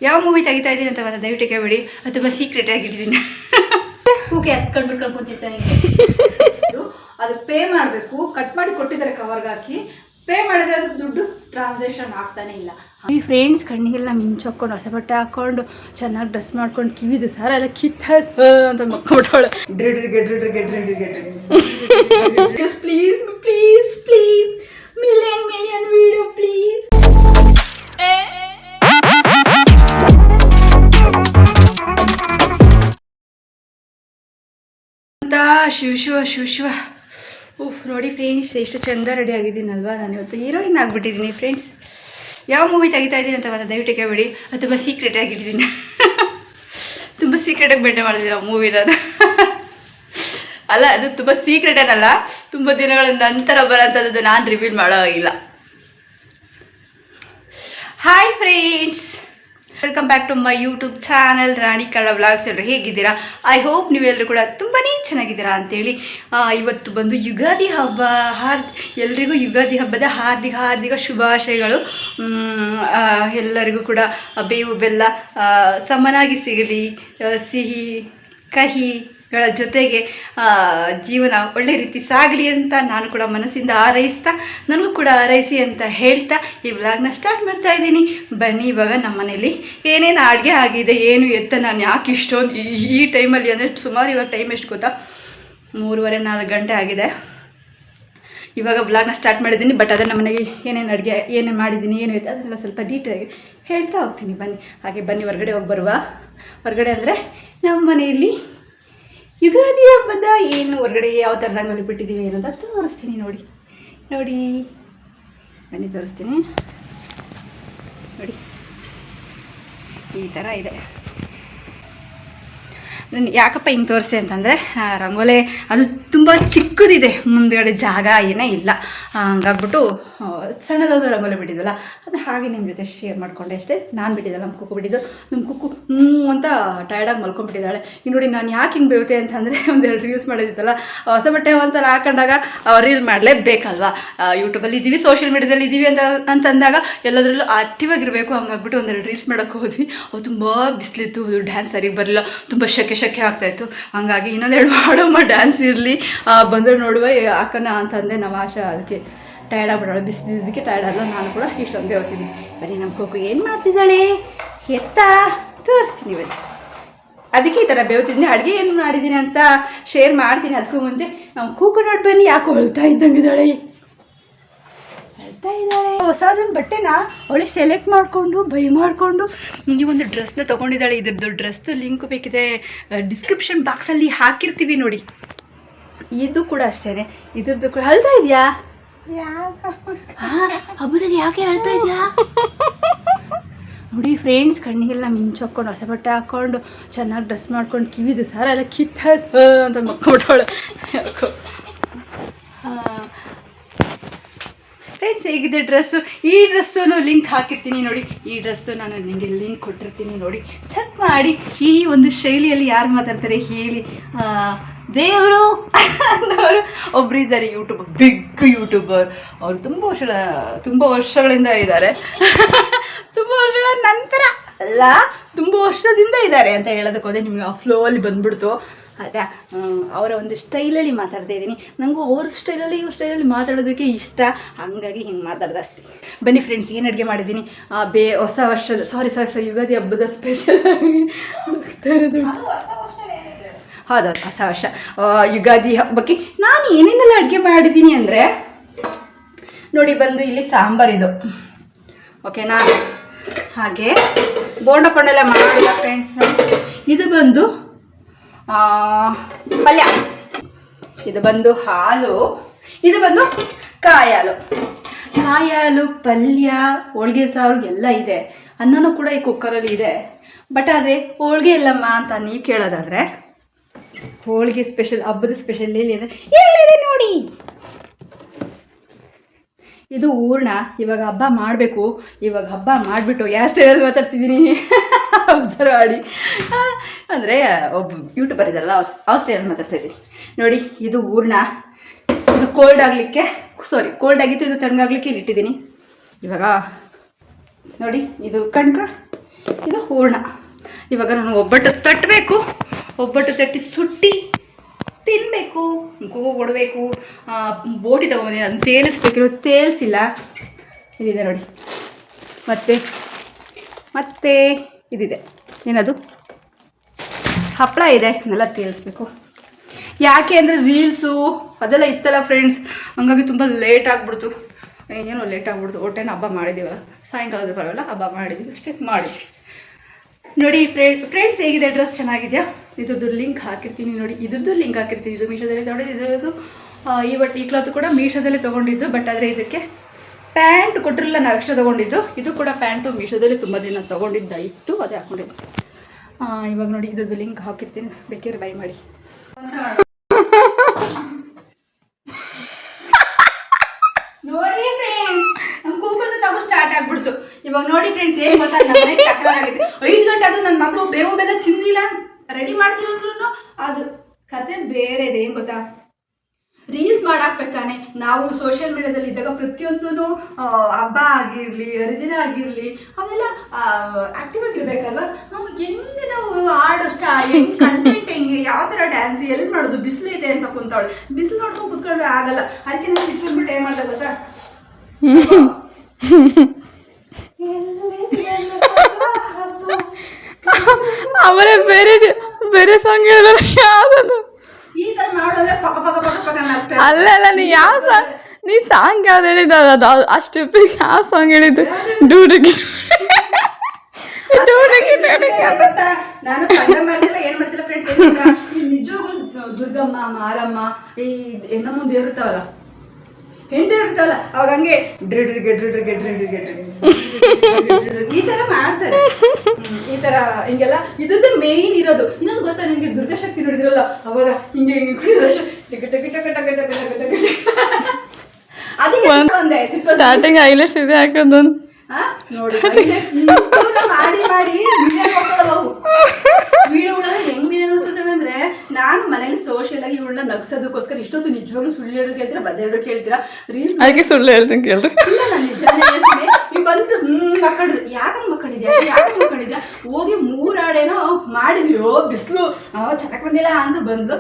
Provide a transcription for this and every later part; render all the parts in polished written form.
ಯಾವ ಮೂವಿ ತೆಗಿತಾ ಇದ್ದೀನಿ ಅಂತ ಮತ್ತೆ ದಯವಿಟ್ಟು ಕೇಳಿ. ಅದು ತುಂಬ ಸೀಕ್ರೆಟ್ ಆಗಿಟ್ಟಿದ್ದೀನಿ. ಕೂಕೆ ಹತ್ಕೊಂಡು ಕಳ್ಕೊಂತಿರ್ತಾನೆ. ಅದು ಪೇ ಮಾಡಬೇಕು, ಕಟ್ ಮಾಡಿ ಕೊಟ್ಟಿದ್ದಾರೆ ಕವರ್ಗೆ ಹಾಕಿ. ಪೇ ಮಾಡಿದ್ರೆ ಅದು ದುಡ್ಡು ಟ್ರಾನ್ಸಾಕ್ಷನ್ ಆಗ್ತಾನೆ ಇಲ್ಲ. ಈ ಫ್ರೆಂಡ್ಸ್ ಕಣ್ಣಿಗೆಲ್ಲ ಮಿಂಚು ಹಾಕ್ಕೊಂಡು ಹೊಸ ಬಟ್ಟೆ ಹಾಕ್ಕೊಂಡು ಚೆನ್ನಾಗಿ ಡ್ರೆಸ್ ಮಾಡ್ಕೊಂಡು ಕಿವಿದು ಸಾರ ಎಲ್ಲ ಕಿತ್ತ ಅಂತ ಮಕ್ಕೊಬಿಟ್ಟವಳೆ. Please please please million video please. Shiva ನೋಡಿ ಫ್ರೆಂಡ್ಸ್, ಎಷ್ಟು ಚಂದ ರೆಡಿ ಆಗಿದ್ದೀನಲ್ವಾ. ನಾನು ಇವತ್ತು ಹೀರೋಯಿನ್ ಆಗಿಬಿಟ್ಟಿದ್ದೀನಿ ಫ್ರೆಂಡ್ಸ್. ಯಾವ ಮೂವಿ ತೆಗಿತಾ ಇದ್ದೀನಿ ಅಂತ ಮತ್ತೆ ದಯವಿಟ್ಟು ಕೇಳಿ. ಅದು ತುಂಬ ಸೀಕ್ರೆಟ್ ಆಗಿಟ್ಟಿದ್ದೀನಿ. ತುಂಬ ಸೀಕ್ರೆಟಾಗಿ ಬೇಟೆ ಮಾಡಿದ್ದೀನಿ ಆ ಮೂವಿನ. ಅಲ್ಲ, ಅದು ತುಂಬ ಸೀಕ್ರೆಟ್ ಏನಲ್ಲ, ತುಂಬ ದಿನಗಳ ನಂತರ ಬರೋಂಥದ್ದು ನಾನು ರಿವೀಲ್ ಮಾಡೋ ಆಗಿಲ್ಲ. Hi friends, welcome back to my YouTube channel Rani Kannada vlogs. ಎಲ್ಲರೂ ಹೇಗಿದ್ದೀರಾ? ಐ ಹೋಪ್ ನೀವೆಲ್ಲರೂ ಕೂಡ ತುಂಬಾ ಚೆನ್ನಾಗಿದ್ದೀರಾ ಅಂತೇಳಿ. ಇವತ್ತು ಬಂದು ಯುಗಾದಿ ಹಬ್ಬ. ಎಲ್ರಿಗೂ ಯುಗಾದಿ ಹಬ್ಬದ ಹಾರ್ದಿಕ ಶುಭಾಶಯಗಳು. ಎಲ್ಲರಿಗೂ ಕೂಡ ಬೇವು ಬೆಲ್ಲ ಸಮನಾಗಿ ಸಿಗಲಿ, ಸಿಹಿ ಕಹಿಗಳ ಜೊತೆಗೆ ಜೀವನ ಒಳ್ಳೆ ರೀತಿ ಸಾಗಲಿ ಅಂತ ನಾನು ಕೂಡ ಮನಸ್ಸಿಂದ ಹಾರೈಸ್ತಾ, ನನಗೂ ಕೂಡ ಹಾರೈಸಿ ಅಂತ ಹೇಳ್ತಾ ಈ ವ್ಲಾಗ್ನ ಸ್ಟಾರ್ಟ್ ಮಾಡ್ತಾ ಇದ್ದೀನಿ. ಬನ್ನಿ, ಇವಾಗ ನಮ್ಮ ಮನೇಲಿ ಏನೇನು ಅಡುಗೆ ಆಗಿದೆ, ಏನು ಎತ್ತ, ನಾನು ಯಾಕೆ ಇಷ್ಟೊಂದು ಈ ಟೈಮಲ್ಲಿ ಅಂದರೆ ಸುಮಾರು ಇವಾಗ ಟೈಮ್ ಎಷ್ಟು ಗೊತ್ತಾ, 3:30-4 ಗಂಟೆ ಆಗಿದೆ. ಇವಾಗ ವ್ಲಾಗ್ನ ಸ್ಟಾರ್ಟ್ ಮಾಡಿದ್ದೀನಿ. ಬಟ್ ಅದನ್ನು ನಮ್ಮ ಮನೆಗೆ ಏನೇನು ಅಡುಗೆ ಏನೇನು ಮಾಡಿದ್ದೀನಿ, ಏನು ಇತ್ತು ಅದೆಲ್ಲ ಸ್ವಲ್ಪ ಡೀಟೇಲಾಗಿ ಹೇಳ್ತಾ ಹೋಗ್ತೀನಿ. ಬನ್ನಿ ಹೊರಗಡೆ ಹೋಗಿ ಬರುವ. ಹೊರಗಡೆ ಅಂದರೆ ನಮ್ಮ ಮನೆಯಲ್ಲಿ ಯುಗಾದಿ ಹಬ್ಬದ ಏನು ಹೊರಗಡೆ ಯಾವ ಥರ ರಂಗೋಲಿ ಬಿಟ್ಟಿದ್ದೀವಿ ಏನಂತ ತೋರಿಸ್ತೀನಿ. ನೋಡಿ ಬನ್ನಿ ತೋರಿಸ್ತೀನಿ. ನೋಡಿ, ಈ ಥರ ಇದೆ. ನಾನು ಯಾಕಪ್ಪ ಹಿಂಗೆ ತೋರಿಸ್ತೆ ಅಂತಂದರೆ, ರಂಗೋಲಿ ಅದು ತುಂಬ ಚಿಕ್ಕದಿದೆ, ಮುಂದ್ಗಡೆ ಜಾಗ ಏನೇ ಇಲ್ಲ. ಹಂಗಾಗ್ಬಿಟ್ಟು ಸಣ್ಣದೊಂದು ರಂಗೋಲಿ ಬಿಟ್ಟಿದ್ವಲ್ಲ, ಅದು ಹಾಗೆ ನಿಮ್ಮ ಜೊತೆ ಶೇರ್ ಮಾಡಿಕೊಂಡೆ ಅಷ್ಟೇ. ನಾನು ಬಿಟ್ಟಿದ್ದಲ್ಲ, ನಮ್ಮ ಕುಕ್ಕು ಬಿಟ್ಟಿದ್ದು. ನಮ್ಮ ಕುಕ್ಕು ಅಂತ ಟಯರ್ಡಾಗಿ ಮಲ್ಕೊಂಡ್ಬಿಟ್ಟಿದ್ದಾಳೆ. ಈಗ ನೋಡಿ, ನಾನು ಯಾಕೆ ಹಿಂಗೆ ಬೇಯುತ್ತೆ ಅಂತಂದರೆ, ಒಂದೆರಡು ರೀಲ್ಸ್ ಮಾಡಿದ್ದಿತ್ತಲ್ಲ, ಹೊಸ ಬಟ್ಟೆ ಒಂದ್ಸಲ ಹಾಕೊಂಡಾಗ ರೀಲ್ ಮಾಡಲೇಬೇಕಲ್ವಾ. ಯೂಟ್ಯೂಬಲ್ಲಿ ಇದ್ದೀವಿ, ಸೋಷಿಯಲ್ ಮೀಡಿಯಾದಲ್ಲಿ ಇದ್ದೀವಿ ಅಂತಂದಾಗ ಎಲ್ಲದರಲ್ಲೂ ಆಕ್ಟಿವ್ ಆಗಿರಬೇಕು. ಹಂಗಾಗ್ಬಿಟ್ಟು ಒಂದೆರಡು ರೀಲ್ಸ್ ಮಾಡೋಕ್ಕೆ ಹೋದ್ವಿ. ಅವು ತುಂಬ ಬಿಸಿಲಿತ್ತು, ಡ್ಯಾನ್ಸ್ ಸರಿಗೆ ಬರಲಿಲ್ಲ, ತುಂಬ ಶೆಕೆ ಆಗ್ತಾಯಿತ್ತು. ಹಂಗಾಗಿ ಇನ್ನೊಂದೆರಡು ಮಾಡೋಮ್ಮ ಡ್ಯಾನ್ಸ್ ಇರಲಿ, ಬಂದರೆ ನೋಡುವ ಹಾಕೋಣ ಅಂತಂದೆ ನಾವು ಆಶಾ. ಅದಕ್ಕೆ ಟಯರ್ಡ್ ಆಗ್ಬಿಡೋಳು, ಬಿಸಿಲಿದ್ದಕ್ಕೆ ಟಯರ್ಡ್ ಆಗಲ್ಲ. ನಾನು ಕೂಡ ಇಷ್ಟೊಂದೇ ಹೋಗ್ತೀನಿ. ಬರೀ ನಮ್ಮ ಕೂಕು ಏನು ಮಾಡ್ತಿದ್ದಾಳೆ ಎತ್ತಾ ತೋರಿಸ್ತೀನಿ ಬನ್ನಿ. ಅದಕ್ಕೆ ಈ ಥರ ಬೇವ್ತಿದ್ದೀನಿ. ಅಡುಗೆ ಏನು ಮಾಡಿದ್ದೀನಿ ಅಂತ ಶೇರ್ ಮಾಡ್ತೀನಿ. ಅದಕ್ಕೂ ಮುಂಚೆ ನಮ್ಮ ಕೂಕು ನೋಡಿ ಬನ್ನಿ, ಯಾಕೆ ಹೊಳ್ತಾ ಇದ್ದಂಗಿದ್ದಾಳೆ. ಹೊಸದೊಂದು ಬಟ್ಟೆನ ಅವಳೆ ಸೆಲೆಕ್ಟ್ ಮಾಡಿಕೊಂಡು ಬೈ ಮಾಡಿಕೊಂಡು ಈ ಒಂದು ಡ್ರೆಸ್ನ ತೊಗೊಂಡಿದ್ದಾಳೆ. ಇದ್ರದ್ದು ಡ್ರೆಸ್ದು ಲಿಂಕ್ ಬೇಕಿದೆ ಡಿಸ್ಕ್ರಿಪ್ಷನ್ ಬಾಕ್ಸಲ್ಲಿ ಹಾಕಿರ್ತೀವಿ ನೋಡಿ. ಇದು ಕೂಡ ಅಷ್ಟೇ, ಇದ್ರದ್ದು ಕೂಡ ಅಳ್ತಾ ಇದೆಯಾ? ಹಬ್ಬದಲ್ಲಿ ಯಾಕೆ ಅಳ್ತಾ ಇದೆಯಾ? ನೋಡಿ ಫ್ರೆಂಡ್ಸ್, ಕಣ್ಣಿಗೆಲ್ಲ ಮಿಂಚು ಹಾಕ್ಕೊಂಡು ಹೊಸ ಬಟ್ಟೆ ಹಾಕ್ಕೊಂಡು ಚೆನ್ನಾಗಿ ಡ್ರೆಸ್ ಮಾಡ್ಕೊಂಡು ಕಿವಿದು ಸಾರ ಎಲ್ಲ ಕಿತ್ತ ಅಂತ ಮಕ್ಕೊಬಿಟ್ಟವಳೆ. ಫ್ರೆಂಡ್ಸ್, ಹೇಗಿದೆ ಡ್ರೆಸ್ಸು? ಈ ಡ್ರೆಸ್ಸು ಲಿಂಕ್ ಹಾಕಿರ್ತೀನಿ ನೋಡಿ. ಈ ಡ್ರೆಸ್ಸು ನಾನು ನಿಮಗೆ ಲಿಂಕ್ ಕೊಟ್ಟಿರ್ತೀನಿ ನೋಡಿ, ಚೆಕ್ ಮಾಡಿ. ಈ ಒಂದು ಶೈಲಿಯಲ್ಲಿ ಯಾರು ಮಾತಾಡ್ತಾರೆ ಹೇಳಿ? ದೇವರು ಅನ್ನೋರು ಒಬ್ಬರು ಇದ್ದಾರೆ, ಬಿಗ್ ಯೂಟ್ಯೂಬರ್. ಅವರು ತುಂಬ ವರ್ಷಗಳಿಂದ ಇದ್ದಾರೆ. ತುಂಬ ವರ್ಷಗಳ ನಂತರ ಅಲ್ಲ, ತುಂಬ ವರ್ಷದಿಂದ ಇದ್ದಾರೆ ಅಂತ ಹೇಳೋದಕ್ಕೆ ಹೋದೆ. ನಿಮಗೆ ಆ ಫ್ಲೋ ಅಲ್ಲಿ ಬಂದ್ಬಿಡ್ತು. ಆಯಿತಾ? ಅವರ ಒಂದು ಸ್ಟೈಲಲ್ಲಿ ಮಾತಾಡ್ತಾ ಇದ್ದೀನಿ. ನನಗೂ ಅವ್ರ ಸ್ಟೈಲಲ್ಲಿ ಇವ್ರ ಸ್ಟೈಲಲ್ಲಿ ಮಾತಾಡೋದಕ್ಕೆ ಇಷ್ಟ, ಹಾಗಾಗಿ ಹಿಂಗೆ ಮಾತಾಡ್ದೆ ಅಷ್ಟೇ. ಬನ್ನಿ ಫ್ರೆಂಡ್ಸ್, ಏನು ಅಡುಗೆ ಮಾಡಿದ್ದೀನಿ. ಹೊಸ ವರ್ಷದ ಸಾರಿ ಯುಗಾದಿ ಹಬ್ಬದ ಸ್ಪೆಷಲ್ ಹೌದು, ಹೊಸ ವರ್ಷ ಯುಗಾದಿ ಹಬ್ಬಕ್ಕೆ ನಾನು ಏನೇನೆಲ್ಲ ಅಡುಗೆ ಮಾಡಿದ್ದೀನಿ ಅಂದರೆ ನೋಡಿ. ಬಂದು ಇಲ್ಲಿ ಸಾಂಬಾರಿದು ಓಕೆನಾ, ಹಾಗೆ ಬೋಂಡ ಪೊಂಡೆಲ್ಲ ಮಾಡಿಲ್ಲ ಫ್ರೆಂಡ್ಸ್. ಇದು ಬಂದು ಪಲ್ಯ, ಇದು ಬಂದು ಹಾಲು, ಇದು ಬಂದು ಕಾಯಾಲು ಪಲ್ಯ, ಹೋಳಿಗೆ ಸಾರು ಎಲ್ಲ ಇದೆ. ಅನ್ನನೂ ಕೂಡ ಈ ಕುಕ್ಕರಲ್ಲಿ ಇದೆ. ಬಟ್ ಅದೇ ಹೋಳಿಗೆ ಇಲ್ಲಮ್ಮ ಅಂತ ನೀವು ಕೇಳೋದಾದರೆ, ಹೋಳಿಗೆ ಸ್ಪೆಷಲ್, ಹಬ್ಬದ ಸ್ಪೆಷಲ್ ಎಲ್ಲಿದೆ ನೋಡಿ. ಇದು ಹೂರ್ಣ. ಇವಾಗ ಹಬ್ಬ ಮಾಡಬೇಕು. ಇವಾಗ ಹಬ್ಬ ಮಾಡಿಬಿಟ್ಟು ಯಾವ ಸ್ಟೈಲಲ್ಲಿ ಮಾತಾಡ್ತಿದ್ದೀನಿ ಅಬ್ಸರ್ವ್ ಮಾಡಿ. ಅಂದರೆ ಒಬ್ಬ ಯೂಟ್ಯೂಬರ್ ಇದ್ದಾರಲ್ಲ, ಅವ್ರ ಸ್ಟೈಲಲ್ಲಿ ಮಾತಾಡ್ತಾಯಿದ್ದೀನಿ ನೋಡಿ. ಇದು ಹೂರ್ಣ. ಇದು ಕೋಲ್ಡ್ ಆಗಿತ್ತು, ಇದು ತಣ್ಣಗಾಗಲಿಕ್ಕೆ ಇಲ್ಲಿ ಇಟ್ಟಿದ್ದೀನಿ. ಇವಾಗ ನೋಡಿ, ಇದು ಕಣ್ಕ, ಇದು ಹೂರ್ಣ. ಇವಾಗ ನಾನು ಒಬ್ಬಟ್ಟು ತಟ್ಟಬೇಕು, ಒಬ್ಬಟ್ಟು ತಟ್ಟಿ ಸುಟ್ಟಿ ತಿನ್ನಬೇಕು, ಕೂಗು ಕೊಡಬೇಕು. ಬೋಟಿ ತೊಗೊಂಬಂದಿನಿ, ಅದನ್ನು ತೇಲಿಸ್ಬೇಕಿರೋ ತೇಲಿಸಿಲ್ಲ. ಇದಿದೆ ನೋಡಿ. ಮತ್ತೆ ಇದಿದೆ, ಏನದು ಹಪ್ಪಳ ಇದೆ, ಅದನ್ನೆಲ್ಲ ತೇಲಿಸ್ಬೇಕು. ಯಾಕೆ ಅಂದರೆ ರೀಲ್ಸು ಅದೆಲ್ಲ ಇತ್ತಲ್ಲ ಫ್ರೆಂಡ್ಸ್, ಹಂಗಾಗಿ ತುಂಬ ಲೇಟ್ ಆಗಿಬಿಡ್ತು. ಏನೋ ಲೇಟ್ ಆಗಿಬಿಡ್ತು. ಹೊಟ್ಟೆನ ಹಬ್ಬ ಮಾಡಿದ್ದೀವಲ್ಲ, ಸಾಯಂಕಾಲದ ಪರವಾಗಿಲ್ಲ, ಹಬ್ಬ ಮಾಡಿದ್ದೀವಿ ಅಷ್ಟೇ, ಮಾಡಿದ್ವಿ. ನೋಡಿ ಫ್ರೆಂಡ್ಸ್ ಹೇಗಿದೆ ಡ್ರೆಸ್, ಚೆನ್ನಾಗಿದೆಯಾ? ಇದ್ರದ್ದು ಲಿಂಕ್ ಹಾಕಿರ್ತೀನಿ ನೋಡಿ, ಇದ್ರದ್ದು ಲಿಂಕ್ ಹಾಕಿರ್ತೀನಿ. ಇದು ಮೀಶೋದಲ್ಲಿ ತೊಗೊಂಡಿದ್ದು, ಇದ್ರದ್ದು ಈ ಕ್ಲಾತ್ ಕೂಡ ಮೀಶೋದಲ್ಲಿ ತೊಗೊಂಡಿದ್ದು. ಬಟ್ ಆದರೆ ಇದಕ್ಕೆ ಪ್ಯಾಂಟ್ ಕೊಟ್ಟಿರಲಿಲ್ಲ, ನಾವು ಎಕ್ಸ್ಟ್ರಾ ತೊಗೊಂಡಿದ್ದು. ಇದು ಕೂಡ ಪ್ಯಾಂಟು ಮೀಶೋದಲ್ಲಿ ತುಂಬ ದಿನ ತೊಗೊಂಡಿದ್ದ ಇತ್ತು, ಅದೇ ಹಾಕ್ಕೊಂಡಿದ್ದು. ಇವಾಗ ನೋಡಿ ಇದ್ರದ್ದು ಲಿಂಕ್ ಹಾಕಿರ್ತೀನಿ, ಬೇಕಾದ್ರೆ ಬೈ ಮಾಡಿ. ನೋಡಿ ಫ್ರೆಂಡ್ಸ್, ನಮ್ಮ ಕೂಗಲು ನಾವು ಸ್ಟಾರ್ಟ್ ಆಗ್ಬಿಡ್ತು. ಇವಾಗ ನೋಡಿ ಫ್ರೆಂಡ್ಸ್, ಏನು ಗೊತ್ತಾ, 5 ಗಂಟೆ ಅದು ನನ್ನ ಮಗಳು ಬೇವು ಬೆಲ್ಲ ತಿಂದಿಲ್ಲ, ರೆಡಿ ಮಾಡ್ತಿರೋದ್ರೂ ಅದು ಕತೆ ಬೇರೆ ಇದೆ. ಏನು ಗೊತ್ತಾ, ರೀಲ್ಸ್ ಮಾಡಾಕ್ಬೇಕು ತಾನೆ. ನಾವು ಸೋಷಿಯಲ್ ಮೀಡಿಯಾದಲ್ಲಿ ಇದ್ದಾಗ ಪ್ರತಿಯೊಂದೂ ಹಬ್ಬ ಆಗಿರಲಿ, ಹರಿದಿನ ಆಗಿರಲಿ, ಅವೆಲ್ಲ ಆ್ಯಕ್ಟಿವ್ ಆಗಿರ್ಬೇಕಲ್ವ. ನಾವು ಹೆಂಗೆ ನಾವು ಆಡೋಷ್ಟ, ಹೆಂಗೆ ಕಂಟೆಂಟ್, ಹೆಂಗೆ ಯಾವ ಥರ ಡ್ಯಾನ್ಸ್ ಎಲ್ಲಿ ಮಾಡೋದು, ಬಿಸಿಲಿದೆ ಅಂತ ಕುಂತಾವಳೆ, ಬಿಸಿಲು ನೋಡ್ಕೊಂಡು ಕುತ್ಕೊಂಡ್ರೆ ಆಗಲ್ಲ. ಅದಕ್ಕೆ ನಾನು ಸಿಕ್ಕಿಬಿಟ್ಟು ಏನು ಮಾಡ್ದೆ ಗೊತ್ತಾ, ಅವರೇ ಬೇರೆ ಬೇರೆ ಸಾಂಗ್ ಹೇಳಿದ್ರೆ ಯಾವ್ದು ಈ ತರ ಮಾಡೋದ್ರೆ ಪಕ್ಕ ಪಕ್ಕ ಪಕ್ಕ ಪಕ್ಕ ಆಗ್ತದೆ. ಅಲ್ಲ ನೀ ಯಾವ ಸಾಂಗ್, ನೀ ಸಾಂಗ್ ಯಾವ್ದು ಹೇಳಿದ್ದು, ಅದು ಅಷ್ಟು ಯಾವ ಸಾಂಗ್ ಹೇಳಿದ್ದು? ಡೂಡಿಗೆ ಗೊತ್ತಾ, ನಾನು ಕನ್ನಡ ಮಾಡ್ತಿಲ್ಲ, ಏನ್ ಮಾಡ್ತಿಲ್ಲ ಫ್ರೆಂಡ್ಸ್. ಈ ನಿಜವಾಗೂ ದುರ್ಗಮ್ಮ, ಮಾರಮ್ಮ, ಈ ಹೆಣ್ಣಮ್ಮ ದೇವ್ರು ಇರ್ತಾವಲ್ಲ, ಹೆಂಡತಿ ಇರ್ತಾವಲ್ಲ, ಅವಾಗ ಹಂಗೆ ಈ ತರ ಮಾಡ್ತಾರೆ. ಈ ತರ ಹಿಂಗೆಲ್ಲ ಇದ್ರದ್ದು ಮೇಯ್ನ್ ಇರೋದು. ಇನ್ನೊಂದು ಗೊತ್ತಾ ನಿಮ್ಗೆ, ದುರ್ಗಾಶಕ್ತಿ ನೋಡಿದ್ರಲ್ಲ, ಅವಾಗ ಹಿಂಗೆ ಹಿಂಗೆ ಅದಕ್ಕೆ ಸ್ಟಾರ್ಟಿಂಗ್ ಹೈಲೈಟ್ಸ್ ಇದೆ ಹಾಕೋದು ನೋಡಿ. ಮಾಡಿ ಮಾಡಿ ವಿಡಿಯೋಗಳನ್ನ ಹೆಂಗ್ ವಿಡಿಯೋ ನೋಡ್ತಿದ್ದೇವೆ ಅಂದ್ರೆ, ನಾನು ಮನೇಲಿ ಸೋಷಿಯಲ್ ಆಗಿ ಇವಳನ್ನ ನಗ್ಸೋದಕ್ಕೋಸ್ಕರ ಇಷ್ಟೊತ್ತು ನಿಜವಾಗ್ಲೂ ಸುಳ್ಳು ಹೇಳೋದು ಕೇಳ್ತೀರಾ, ಬದಲು ಕೇಳ್ತೀರಾ. ರೀಲ್ಸ್ ಅದಕ್ಕೆ ಸುಳ್ಳು ಹೇಳ್ತೀನಿ ಕೇಳ್ರಿ. ಇಲ್ಲ, ನಾನು ನಿಜಾನೇ ಹೇಳ್ತೀನಿ. ನೀವು ಬಂದು ಮಕ್ಕಳಿದ್ರು, ಯಾಕಂಗೆ ಮಕ್ಕಳಿದ್ಯಾ, ಹೋಗಿ 3 ಹಾಡೇನೋ ಮಾಡಿದ್ಯೋ, ಬಿಸಿಲು ಚೆನ್ನಾಗಿ ಬಂದಿಲ್ಲ ಅಂತ ಬಂದು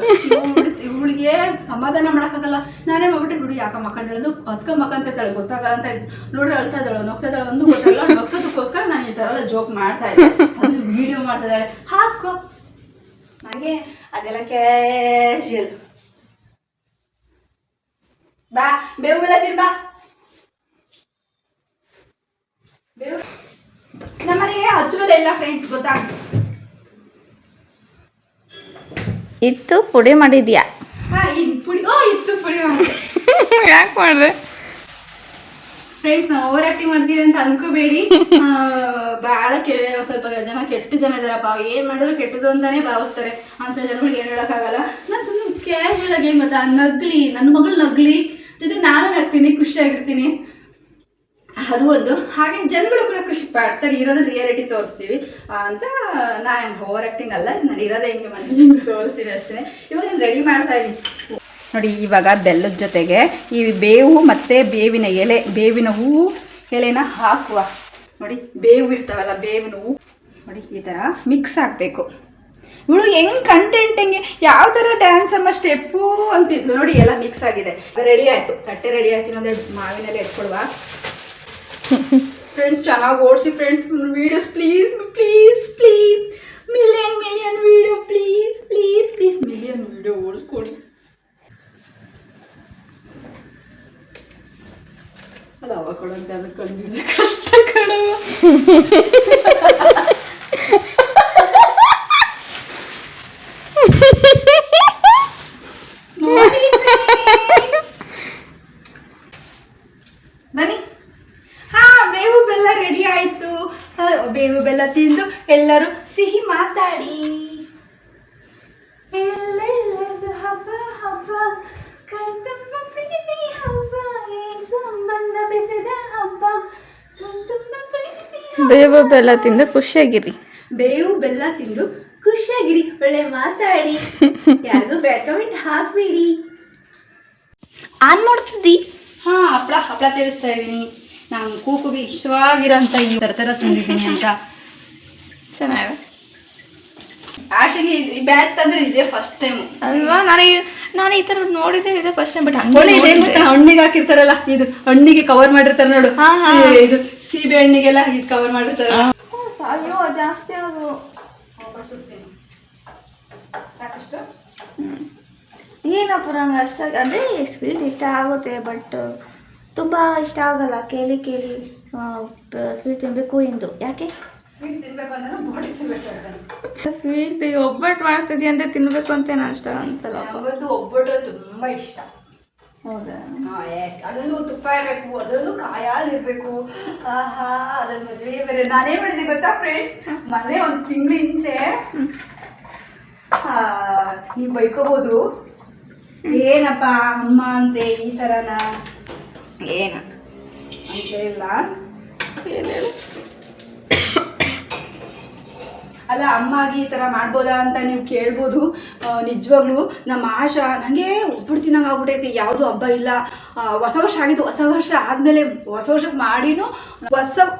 ಇವಳಿಗೆ ಸಮಾಧಾನ ಮಾಡೋಕ್ಕಾಗಲ್ಲ. ನಾನೇ ಮಾಡ್ಬಿಟ್ಟು ನೋಡಿ, ಯಾಕ ಮಕ್ಕಳು ಅದಕ್ಕೆ ಮಕ್ಕಂತ ಇದ್ದಾಳೆ ಗೊತ್ತಾಗಲ್ಲ ಅಂತ ನೋಡ್ರಿ, ಅಳ್ತಾ ಇದ್ದಾಳೆ, ನೋಗ್ತಾ ಇದ್ದಾಳೆ, ಒಂದು ಗೊತ್ತಾಗಲ್ಲ. ನಗ್ಸೋದಕ್ಕೋಸ್ಕರ ನಾನು ಈ ಥರ ಎಲ್ಲ ಜೋಕ್ ಮಾಡ್ತಾ ಇದ್ದೆ, ಅದು ವಿಡಿಯೋ ಮಾಡ್ತಾ ಇದ್ದಾಳೆ. ಹಾಕೋ ನನಗೆ ಅದೆಲ್ಲ ಕ್ಯಾಶುಯಲ್. ಬಾ ಬೇವು ಬೆಲ್ಲ ತಿನ್, ಬಾ ಬೇವು. ನಮ್ಮನೆಗೆ ಹಚ್ಚುವೆಲ್ಲ ಇಲ್ಲ ಫ್ರೆಂಡ್ಸ್, ಗೊತ್ತಾ. ಇತ್ತು ಪುಡಿ ಮಾಡಿದ್ಯಾ? ಇತ್ತು ಪುಡಿ ಮಾಡಿದೆ. ಯಾಕೆ ಮಾಡಿದೆ ಫ್ರೆಂಡ್ಸ್? ನಾವು ಓವರ್ ಆಕ್ಟಿಂಗ್ ಮಾಡ್ತೀವಿ ಅಂತ ಅನ್ಕೋಬೇಡಿ. ಭಾಳ ಸ್ವಲ್ಪ ಜನ ಕೆಟ್ಟ ಜನ ಇದಾರಪ್ಪ, ಏನು ಮಾಡಿದ್ರು ಕೆಟ್ಟದ್ದು ಅಂತಾನೆ ಭಾವಿಸ್ತಾರೆ. ಅಂತ ಜನಗಳಿಗೆ ಏನು ಹೇಳೋಕ್ಕಾಗಲ್ಲ. ನಾನು ಸುಮ್ಮನೆ ಕ್ಯಾಶುವಲ್ ಆಗಿ ಏನು ಗೊತ್ತಾ, ನಗ್ಲಿ, ನನ್ನ ಮಗಳು ನಗ್ಲಿ, ಜೊತೆ ನಾನು ನಗ್ತೀನಿ, ಖುಷಿಯಾಗಿರ್ತೀನಿ, ಅದು ಒಂದು. ಹಾಗೆ ಜನಗಳು ಕೂಡ ಖುಷಿ ಪಡ್ತಾರೆ. ಇರೋದು ರಿಯಾಲಿಟಿ ತೋರಿಸ್ತೀವಿ ಅಂತ. ನಾನು ಓವರ್ ಆ್ಯಕ್ಟಿಂಗ್ ಅಲ್ಲ, ನಾನು ಇರೋದೇ ಹಿಂಗೆ ಮನೇಲಿ ಹಿಂಗೆ ತೋರಿಸ್ತೀನಿ ಅಷ್ಟೇ. ಇವಾಗ ನಾನು ರೆಡಿ ಮಾಡ್ತಾ ಇದ್ದೀನಿ ನೋಡಿ. ಇವಾಗ ಬೆಲ್ಲದ ಜೊತೆಗೆ ಈ ಬೇವು ಮತ್ತು ಬೇವಿನ ಹೂವು ಎಲೆನ ಹಾಕುವ. ನೋಡಿ, ಬೇವು ಇರ್ತಾವಲ್ಲ, ಬೇವಿನ ಹೂವು ನೋಡಿ ಈ ಥರ ಮಿಕ್ಸ್ ಆಗಬೇಕು. ಇವಳು ಹೆಂಗೆ ಕಂಟೆಂಟ್, ಹೆಂಗೆ ಯಾವ ಥರ ಡ್ಯಾನ್ಸ್ ಅಮ್ಮ ಸ್ಟೆಪ್ಪು ಅಂತಿದ್ಲು ನೋಡಿ. ಎಲ್ಲ ಮಿಕ್ಸ್ ಆಗಿದೆ, ರೆಡಿ ಆಯಿತು. ತಟ್ಟೆ ರೆಡಿ ಆಯ್ತು. ಇನ್ನೊಂದು ಮಾವಿನೆಲ್ಲ ಎತ್ಕೊಡುವ ಫ್ರೆಂಡ್ಸ್. ಚೆನ್ನಾಗಿ ಓಡಿಸಿ friends videos, please please please. Million video, please please please, million video ಓಡಿಸ್ಕೊಡಿ. ಅಲ್ಲ, ಅವ ಕೊಡೋಂತ ಕಂಡಿದ್ದು ಕಷ್ಟ ಕಣವ. ಬನ್ನಿ. ಬೇವು ಬೆಲ್ಲ ರೆಡಿ ಆಯ್ತು. ಬೇವು ಬೆಲ್ಲ ತಿಂದು ಎಲ್ಲರೂ ಸಿಹಿ ಮಾತಾಡಿ. ಎಲ್ಲೆಲ್ಲದು ಹಬ್ಬ ಹಬ್ಬ, ಕಣ್ತುಂಬ ಪ್ರೀತಿ ಹಬ್ಬ, ಸಂಬಂಧ ಬೆಸೆದ ಹಬ್ಬ, ಕಣ್ತುಂಬ ಪ್ರೀತಿ. ಬೇವು ಬೆಲ್ಲ ತಿಂದು ಖುಷಿಯಾಗಿರಿ. ಬೇವು ಬೆಲ್ಲ ತಿಂದು ಖುಷಿಯಾಗಿರಿ, ಒಳ್ಳೆ ಮಾತಾಡಿ, ಯಾರಿಗೂ ಬ್ಯಾಡ್ ಕಮೆಂಟ್ ಹಾಕ್ಬೇಡಿ. ಆನ್ ಮಾಡ್ತಿದ್ದಿ? ಹಪ್ಪಳ ತೇಲಿಸ್ತಾ ಇದ್ದೀನಿ. ನಾನು ಕೂಕುಗೆ ಇಷ್ಟವಾಗಿರೋಂಥ ಈ ಥರ ತಂದಿದ್ದೀನಿ ಅಂತ. ಚೆನ್ನಾಗಿದೆ ಆಶೆಗೆ ಈ ಬ್ಯಾಟ್ ತಂದ್ರೆ ಇದೇ ಫಸ್ಟ್ ಟೈಮ್ ಅಲ್ವಾ. ನಾನು ಈ ಥರದ್ದು ನೋಡಿದ್ದೆ ಇದೆ ಫಸ್ಟ್ ಟೈಮ್. ಬಟ್ ಒಳ್ಳೆ ಇದೆ ಗೊತ್ತಾ, ಹಣ್ಣಿಗೆ ಹಾಕಿರ್ತಾರಲ್ಲ, ಇದು ಹಣ್ಣಿಗೆ ಕವರ್ ಮಾಡಿರ್ತಾರೆ ನೋಡು, ಇದು ಸೀಬೆ ಹಣ್ಣಿಗೆಲ್ಲ ಇದು ಕವರ್ ಮಾಡಿರ್ತಾರೆ. ಅಯ್ಯೋ ಜಾಸ್ತಿ ಅದು ಸಾಕಷ್ಟು ಏನಪ್ಪ ನಂಗೆ ಅಷ್ಟಾಗಿ ಅಂದರೆ ಸ್ವೀಟ್ ಇಷ್ಟ ಆಗುತ್ತೆ, ಬಟ್ ತುಂಬ ಇಷ್ಟ ಆಗಲ್ಲ. ಕೇಳಿ ಸ್ವೀಟ್ ತಿನ್ನಬೇಕು ಎಂದು. ಯಾಕೆ ಸ್ವೀಟ್ ತಿನ್ಬೇಕು ಅಂದ್ರೆ ಬಾಡಿ ತಿನ್ಬೇಕು. ಸ್ವೀಟ್ ಒಬ್ಬಟ್ಟು ಮಾಡ್ತಿದ್ದಿ ಅಂತ ತಿನ್ನಬೇಕು ಅಂತ ನಾನು ಅಷ್ಟ ಅನ್ಸಲ್ಲ. ನಮಗಂತೂ ಒಬ್ಬಟ್ಟು ತುಂಬಾ ಇಷ್ಟ. ಹೌದಾ? ಅದರಲ್ಲೂ ತುಪ್ಪ ಇರಬೇಕು, ಅದರಲ್ಲೂ ಕಾಯಾಲಿರ್ಬೇಕು. ಆಹಾ, ಅದ್ರ ಮದುವೆ ಬೇರೆ. ನಾನೇನ್ ಮಾಡಿದೆ ಗೊತ್ತಾ ಫ್ರೆಂಡ್ಸ್, ಮೊನ್ನೆ ಒಂದು ತಿಂಗಳು ಹಿಂಚೆ ನೀವು ಬೈಕೋಬೋದು, ಏನಪ್ಪ ಅಮ್ಮ ಅಂತೆ ಈ ಥರನ ಏನ ಅಂತ ಇಲ್ಲ. ಅಲ್ಲ, ಅಮ್ಮಾಗಿ ಈ ಥರ ಮಾಡ್ಬೋದಾ ಅಂತ ನೀವು ಕೇಳ್ಬೋದು. ನಿಜವಾಗ್ಲೂ ನಮ್ಮ ಆಶಾ ನನಗೆ ಒಬ್ಬರು ತಿನ್ನಂಗೆ ಆಗ್ಬಿಟ್ಟೈತಿ. ಯಾವುದೂ ಹಬ್ಬ ಇಲ್ಲ, ಹೊಸ ವರ್ಷ ಆಗಿದ್ದು, ಹೊಸ ವರ್ಷ ಆದಮೇಲೆ ಹೊಸ ವರ್ಷಕ್ಕೆ ಮಾಡಿನೂ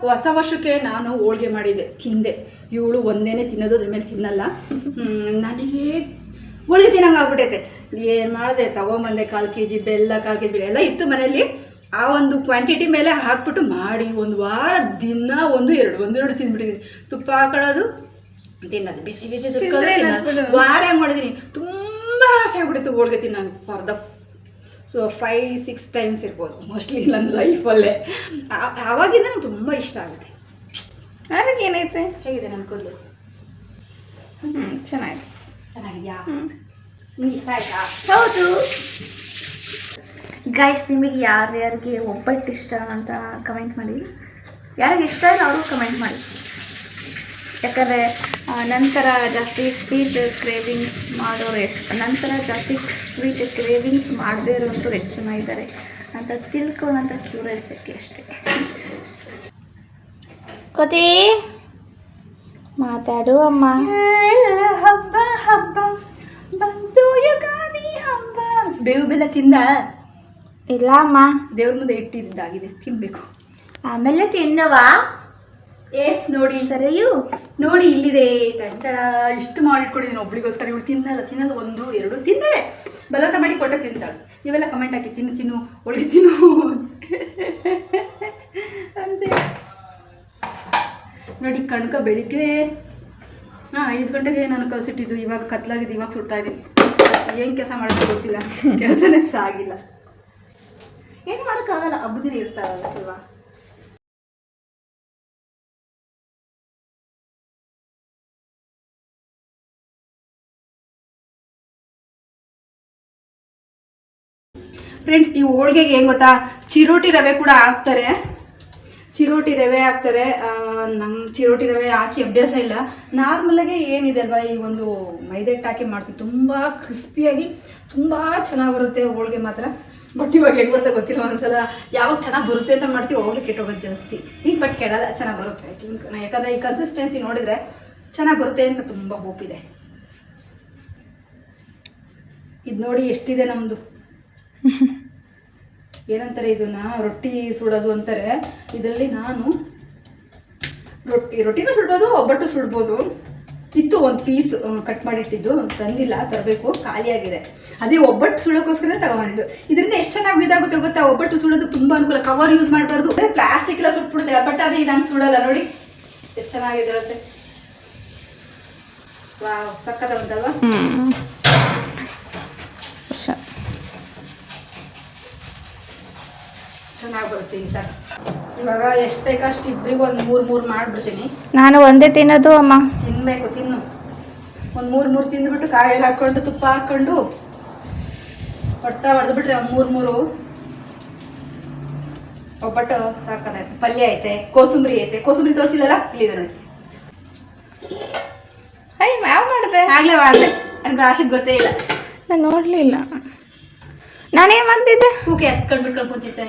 ಹೊಸ ವರ್ಷಕ್ಕೆ ನಾನು ಹೋಳಿಗೆ ಮಾಡಿದ್ದೆ, ತಿಂದೆ. ಇವಳು ಒಂದೇನೆ ತಿನ್ನೋದು, ಅದ್ರ ಮೇಲೆ ತಿನ್ನಲ್ಲ. ನನಗೆ ಹೋಳಿಗೆ ತಿನ್ನಂಗೆ ಆಗ್ಬಿಟ್ಟೈತೆ. ಏನು ಮಾಡಿದೆ, ತೊಗೊಂಬಂದೆ 1/4 kg ಬೆಲ್ಲ, 1/4 kg ಬೆಲ್ಲ ಎಲ್ಲ ಇತ್ತು ಮನೆಯಲ್ಲಿ. ಆ ಒಂದು ಕ್ವಾಂಟಿಟಿ ಮೇಲೆ ಹಾಕ್ಬಿಟ್ಟು ಮಾಡಿ ಒಂದು ವಾರ ದಿನ ಒಂದೆರಡು ತಿಂದ್ಬಿಟ್ಟಿದ್ದೀನಿ. ತುಪ್ಪ ಹಾಕೊಳ್ಳೋದು, ತಿನ್ನೋದು, ಬಿಸಿ ಸುಟ್ಕೊಳ್ಳೋದು, ತಿನ್ನೋದು. ವಾರ ಹೆಂಗೆ ಮಾಡಿದ್ದೀನಿ. ತುಂಬ ಆಸೆ ಆಗ್ಬಿಟ್ಟಿತ್ತು ಹೋಳಿಗೆ ತಿನ್ನೋದು. ಫಾರ್ ದ 5-6 ಟೈಮ್ಸ್ ಇರ್ಬೋದು ಮೋಸ್ಟ್ಲಿ ನನ್ನ ಲೈಫಲ್ಲೇ. ಆವಾಗಿಂದ ನಂಗೆ ತುಂಬ ಇಷ್ಟ ಆಗುತ್ತೆ. ಅದಕ್ಕೆ ಏನೈತೆ? ಹೇಗಿದೆ ನನ್ನ ಕೂದಲು? ಚೆನ್ನಾಗಿದೆಯಾ? ನಿಮ್ಗೆ ಇಷ್ಟ ಆಯ್ತಾ? ಹೌದು. ಗೈಸ್, ನಿಮಗೆ ಯಾರ್ಯಾರಿಗೆ ಒಬ್ಬಟ್ಟು ಇಷ್ಟ ಅಂತ ಕಮೆಂಟ್ ಮಾಡಿ. ಯಾರಿಗೆ ಇಷ್ಟ ಇಲ್ಲ ಅವರು ಕಮೆಂಟ್ ಮಾಡಿ. ಯಾಕಂದರೆ ನಂತರ ಜಾಸ್ತಿ ಸ್ವೀಟ್ ಕ್ರೇವಿಂಗ್ಸ್ ಮಾಡೋರು ಮಾಡದೇ ಇರೋಂಥವ್ರು ಎಷ್ಟು ಜನ ಇದ್ದಾರೆ ಅಂತ ತಿಳ್ಕೊಳ್ಳೋಂಥ ಕ್ಯೂರಿಯಾಸಿಟಿ ಅಷ್ಟೇ. ಕೊತಿ ಮಾತಾಡು ಅಮ್ಮ. ಹಬ್ಬ ಬಂತು, ಯುಗಾದಿ ಹಬ್ಬ. ಬೇವು ಬೆಲ್ಲ ತಿಂದ? ಇಲ್ಲ ಅಮ್ಮ, ದೇವ್ರ ಮುಂದೆ ಇಟ್ಟಿದ್ದಾಗಿದೆ, ತಿನ್ಬೇಕು. ಆಮೇಲೆ ತಿನ್ನವಾ? ಎಸ್, ನೋಡಿ ಸರಿಯು ನೋಡಿ, ಇಲ್ಲಿದೆ. ಟಂಟಡ ಇಷ್ಟು ಮಾಡಿಟ್ಕೊಂಡಿದ್ದೀನಿ ಒಬ್ಳಿಗೋಸ್ಕರ. ಇವಳು ತಿನ್ನೋದು 1-2 ತಿಂದಾಳೆ. ಬಲವಂತ ಮಾಡಿ ಕೊಟ್ಟ ತಿಂತಾಳೆ. ನೀವೆಲ್ಲ ಕಮೆಂಟ್ ಹಾಕಿ, ತಿನ್ನು ಒಳಗೆ ತಿನ್ನು ಅಂತೆ. ನೋಡಿ, ಕಣ್ಕ ಬೆಳಿಗ್ಗೆ 5 ಗಂಟೆಗೆ ನಾನು ಕಲ್ಸಿಟ್ಟಿದ್ದು, ಇವಾಗ ಕತ್ಲಾಗಿದೆ, ಇವಾಗ ಸುಡ್ತಾ ಇದ್ದೀನಿ. ಏನು ಕೆಲಸ ಮಾಡೋದು ಗೊತ್ತಿಲ್ಲ, ಕೆಲಸನೇ ಸಾಗಿಲ್ಲ. ಏನು ಮಾಡೋಕ್ಕಾಗಲ್ಲ, ಹಬ್ಬದ ದಿನ ಇರ್ತಾರಲ್ಲ ಅಲ್ವಾ. ಫ್ರೆಂಡ್ಸ್, ಈ ಹೋಳಿಗೆಗೆ ಏನು ಗೊತ್ತಾ, ಚಿರೋಟಿ ರವೆ ಕೂಡ ಹಾಕ್ತಾರೆ. ಚಿರೋಟಿ ರವೆ ನಂಗೆ ಚಿರೋಟಿ ರವೆ ಹಾಕಿ ಅಭ್ಯಾಸ ಇಲ್ಲ. ನಾರ್ಮಲಾಗೆ ಏನಿದೆ ಅಲ್ವಾ, ಈ ಒಂದು ಮೈದಾ ಹಿಟ್ಟು ಹಾಕಿ ಮಾಡ್ತೀವಿ. ತುಂಬ ಕ್ರಿಸ್ಪಿಯಾಗಿ ತುಂಬ ಚೆನ್ನಾಗಿ ಬರುತ್ತೆ ಹೋಳಿಗೆ ಮಾತ್ರ. ಬಟ್ ಇವಾಗ ಹೆಂಗೆ ಬರುತ್ತೆ ಗೊತ್ತಿಲ್ಲ. ಒಂದ್ಸಲ ಯಾವಾಗ ಚೆನ್ನಾಗಿ ಬರುತ್ತೆ ಅಂತ ಮಾಡ್ತೀವಿ, ಹೋಗ್ಲಿಕ್ಕೆ ಕೆಟ್ಟೋಗೋದು ಜಾಸ್ತಿ. ಈಗ ಬಟ್ ಕೆಡಲ್ಲ, ಚೆನ್ನಾಗಿ ಬರುತ್ತೆ. ಐ ಥಿಂಕ್, ಯಾಕಂದರೆ ಈ ಕನ್ಸಿಸ್ಟೆನ್ಸಿ ನೋಡಿದರೆ ಚೆನ್ನಾಗಿ ಬರುತ್ತೆ ಅಂತ ತುಂಬ ಹೋಪ್ ಇದೆ. ಇದು ನೋಡಿ ಎಷ್ಟಿದೆ ನಮ್ಮದು. ಏನಂತಾರೆ ಇದನ್ನ, ರೊಟ್ಟಿ ಸುಡೋದು ಅಂತಾರೆ. ಇದರಲ್ಲಿ ನಾನು ರೊಟ್ಟಿನೂ ಸುಡೋದು, ಒಬ್ಬಟ್ಟು ಸುಡ್ಬೋದು. ಇತ್ತು ಒಂದು ಪೀಸ್ ಕಟ್ ಮಾಡಿಟ್ಟಿದ್ದು, ತಂದಿಲ್ಲ, ತರಬೇಕು, ಖಾಲಿಯಾಗಿದೆ. ಅದೇ ಒಬ್ಬಟ್ಟು ಸುಡೋಕ್ಕೋಸ್ಕರ ತಗೊಂಡಿದ್ದು. ಇದರಿಂದ ಎಷ್ಟು ಚೆನ್ನಾಗಿ ಇದಾಗುತ್ತೆ ಗೊತ್ತಾ, ಒಬ್ಬಟ್ಟು ಸುಡೋದು ತುಂಬ ಅನುಕೂಲ. ಕವರ್ ಯೂಸ್ ಮಾಡಬಾರ್ದು, ಪ್ಲಾಸ್ಟಿಕ್ ಎಲ್ಲ ಸುಟ್ಬಿಡುತ್ತೆ. ಬಟ್ ಅದೇ ಇದು ಹಂಗೆ ಸುಡಲ್ಲ. ನೋಡಿ ಎಷ್ಟು ಚೆನ್ನಾಗಿರುತ್ತೆ. ವಾವ್, ಸಕ್ಕತ್ತಾಗುತ್ತಲ್ವಾ? ಚೆನ್ನಾಗಿ ಬರುತ್ತೆ ಈ ಥರ. ಇವಾಗ ಎಷ್ಟು ಬೇಕಷ್ಟು ಇಬ್ಬರಿಗೂ ಒಂದು 3 ಮಾಡಿಬಿಡ್ತೀನಿ. ನಾನು ಒಂದೇ ತಿನ್ನೋದು ಅಮ್ಮ. ತಿನ್ನಬೇಕು, ತಿನ್ನು. ಒಂದು 3 ತಿಂದ್ಬಿಟ್ಟು ಕಾಯಲ್ಲಿ ಹಾಕ್ಕೊಂಡು ತುಪ್ಪ ಹಾಕ್ಕೊಂಡು ಹೊಡೆದ್ಬಿಟ್ರೆ 3 ಒಬ್ಬಟ್ಟು ಸಾಕದಾಯ್ತು. ಪಲ್ಯ ಐತೆ, ಕೋಸಂಬರಿ ಐತೆ. ಕೋಸಂಬರಿ ತೋರಿಸಿಲ್ಲಲ್ಲ, ಇಲ್ಲಿದೆ ನೋಡಿ. ಯಾವ ಮಾಡಿದೆ? ಆಗಲೇ ಮಾಡಿದೆ, ನನಗೆ ಆಶೆಗೆ ಗೊತ್ತೇ ಇಲ್ಲ. ನಾನು ನೋಡಲಿಲ್ಲ. ನಾನೇನು ಮಾಡ್ತಿದ್ದೆ? ಕೂಕೆ ಹತ್ಕೊಂಡ್ಬಿಟ್ಕೊಂಡು ಕೂತಿದ್ದೆ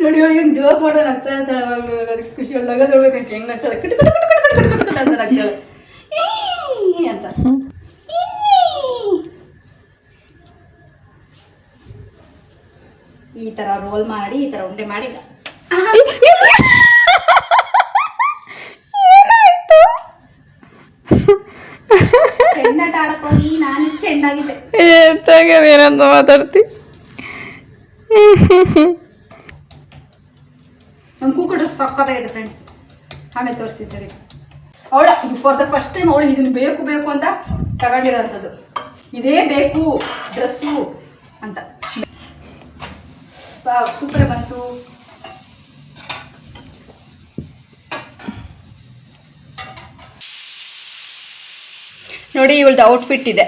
ನೋಡಿ. ಅವಳಿಗೆ ಹೆಂಗೆ ಜೋಕ್ ಮಾಡೋದು ಆಗ್ತಾ ಇರ್ತಾಳೆ. ಅದಕ್ಕೆ ಖುಷಿ ನಗದೊಳ್ಬೇಕಂತ ಹೆಂಗೆ ನಗ್ತಾಳೆ, ಅಂತ ನಗ್ತಾಳೆ ಅಂತ. ಈ ಥರ ರೋಲ್ ಮಾಡಿ, ಈ ಥರ ಉಂಡೆ ಮಾಡಿ ಚೆಂಡಾಟ ಆಡಕ್ಕೆ ಹೋಗಿ ನಾನು ಚೆಂಡಾಗಿದ್ದೆ. ಏನಂತ ಮಾತಾಡ್ತಿ. ನಮ್ಮ ಕೂಕು ಡ್ರೆಸ್ ಸಕ್ಕತ್ತಾಗಿದೆ ಫ್ರೆಂಡ್ಸ್, ಆಮೇಲೆ ತೋರಿಸ್ತಿದ್ದಾರೆ. ಅವಳ ಫಾರ್ ದ ಫಸ್ಟ್ ಟೈಮ್ ಅವಳು ಇದನ್ನು ಬೇಕು ಬೇಕು ಅಂತ ತಗೊಂಡಿರೋಂಥದ್ದು, ಇದೇ ಬೇಕು ಡ್ರೆಸ್ಸು ಅಂತ. ಸೂಪರ್ ಬಂತು. ನೋಡಿ ಇವಳ್ದು ಔಟ್ಫಿಟ್ ಇದೆ,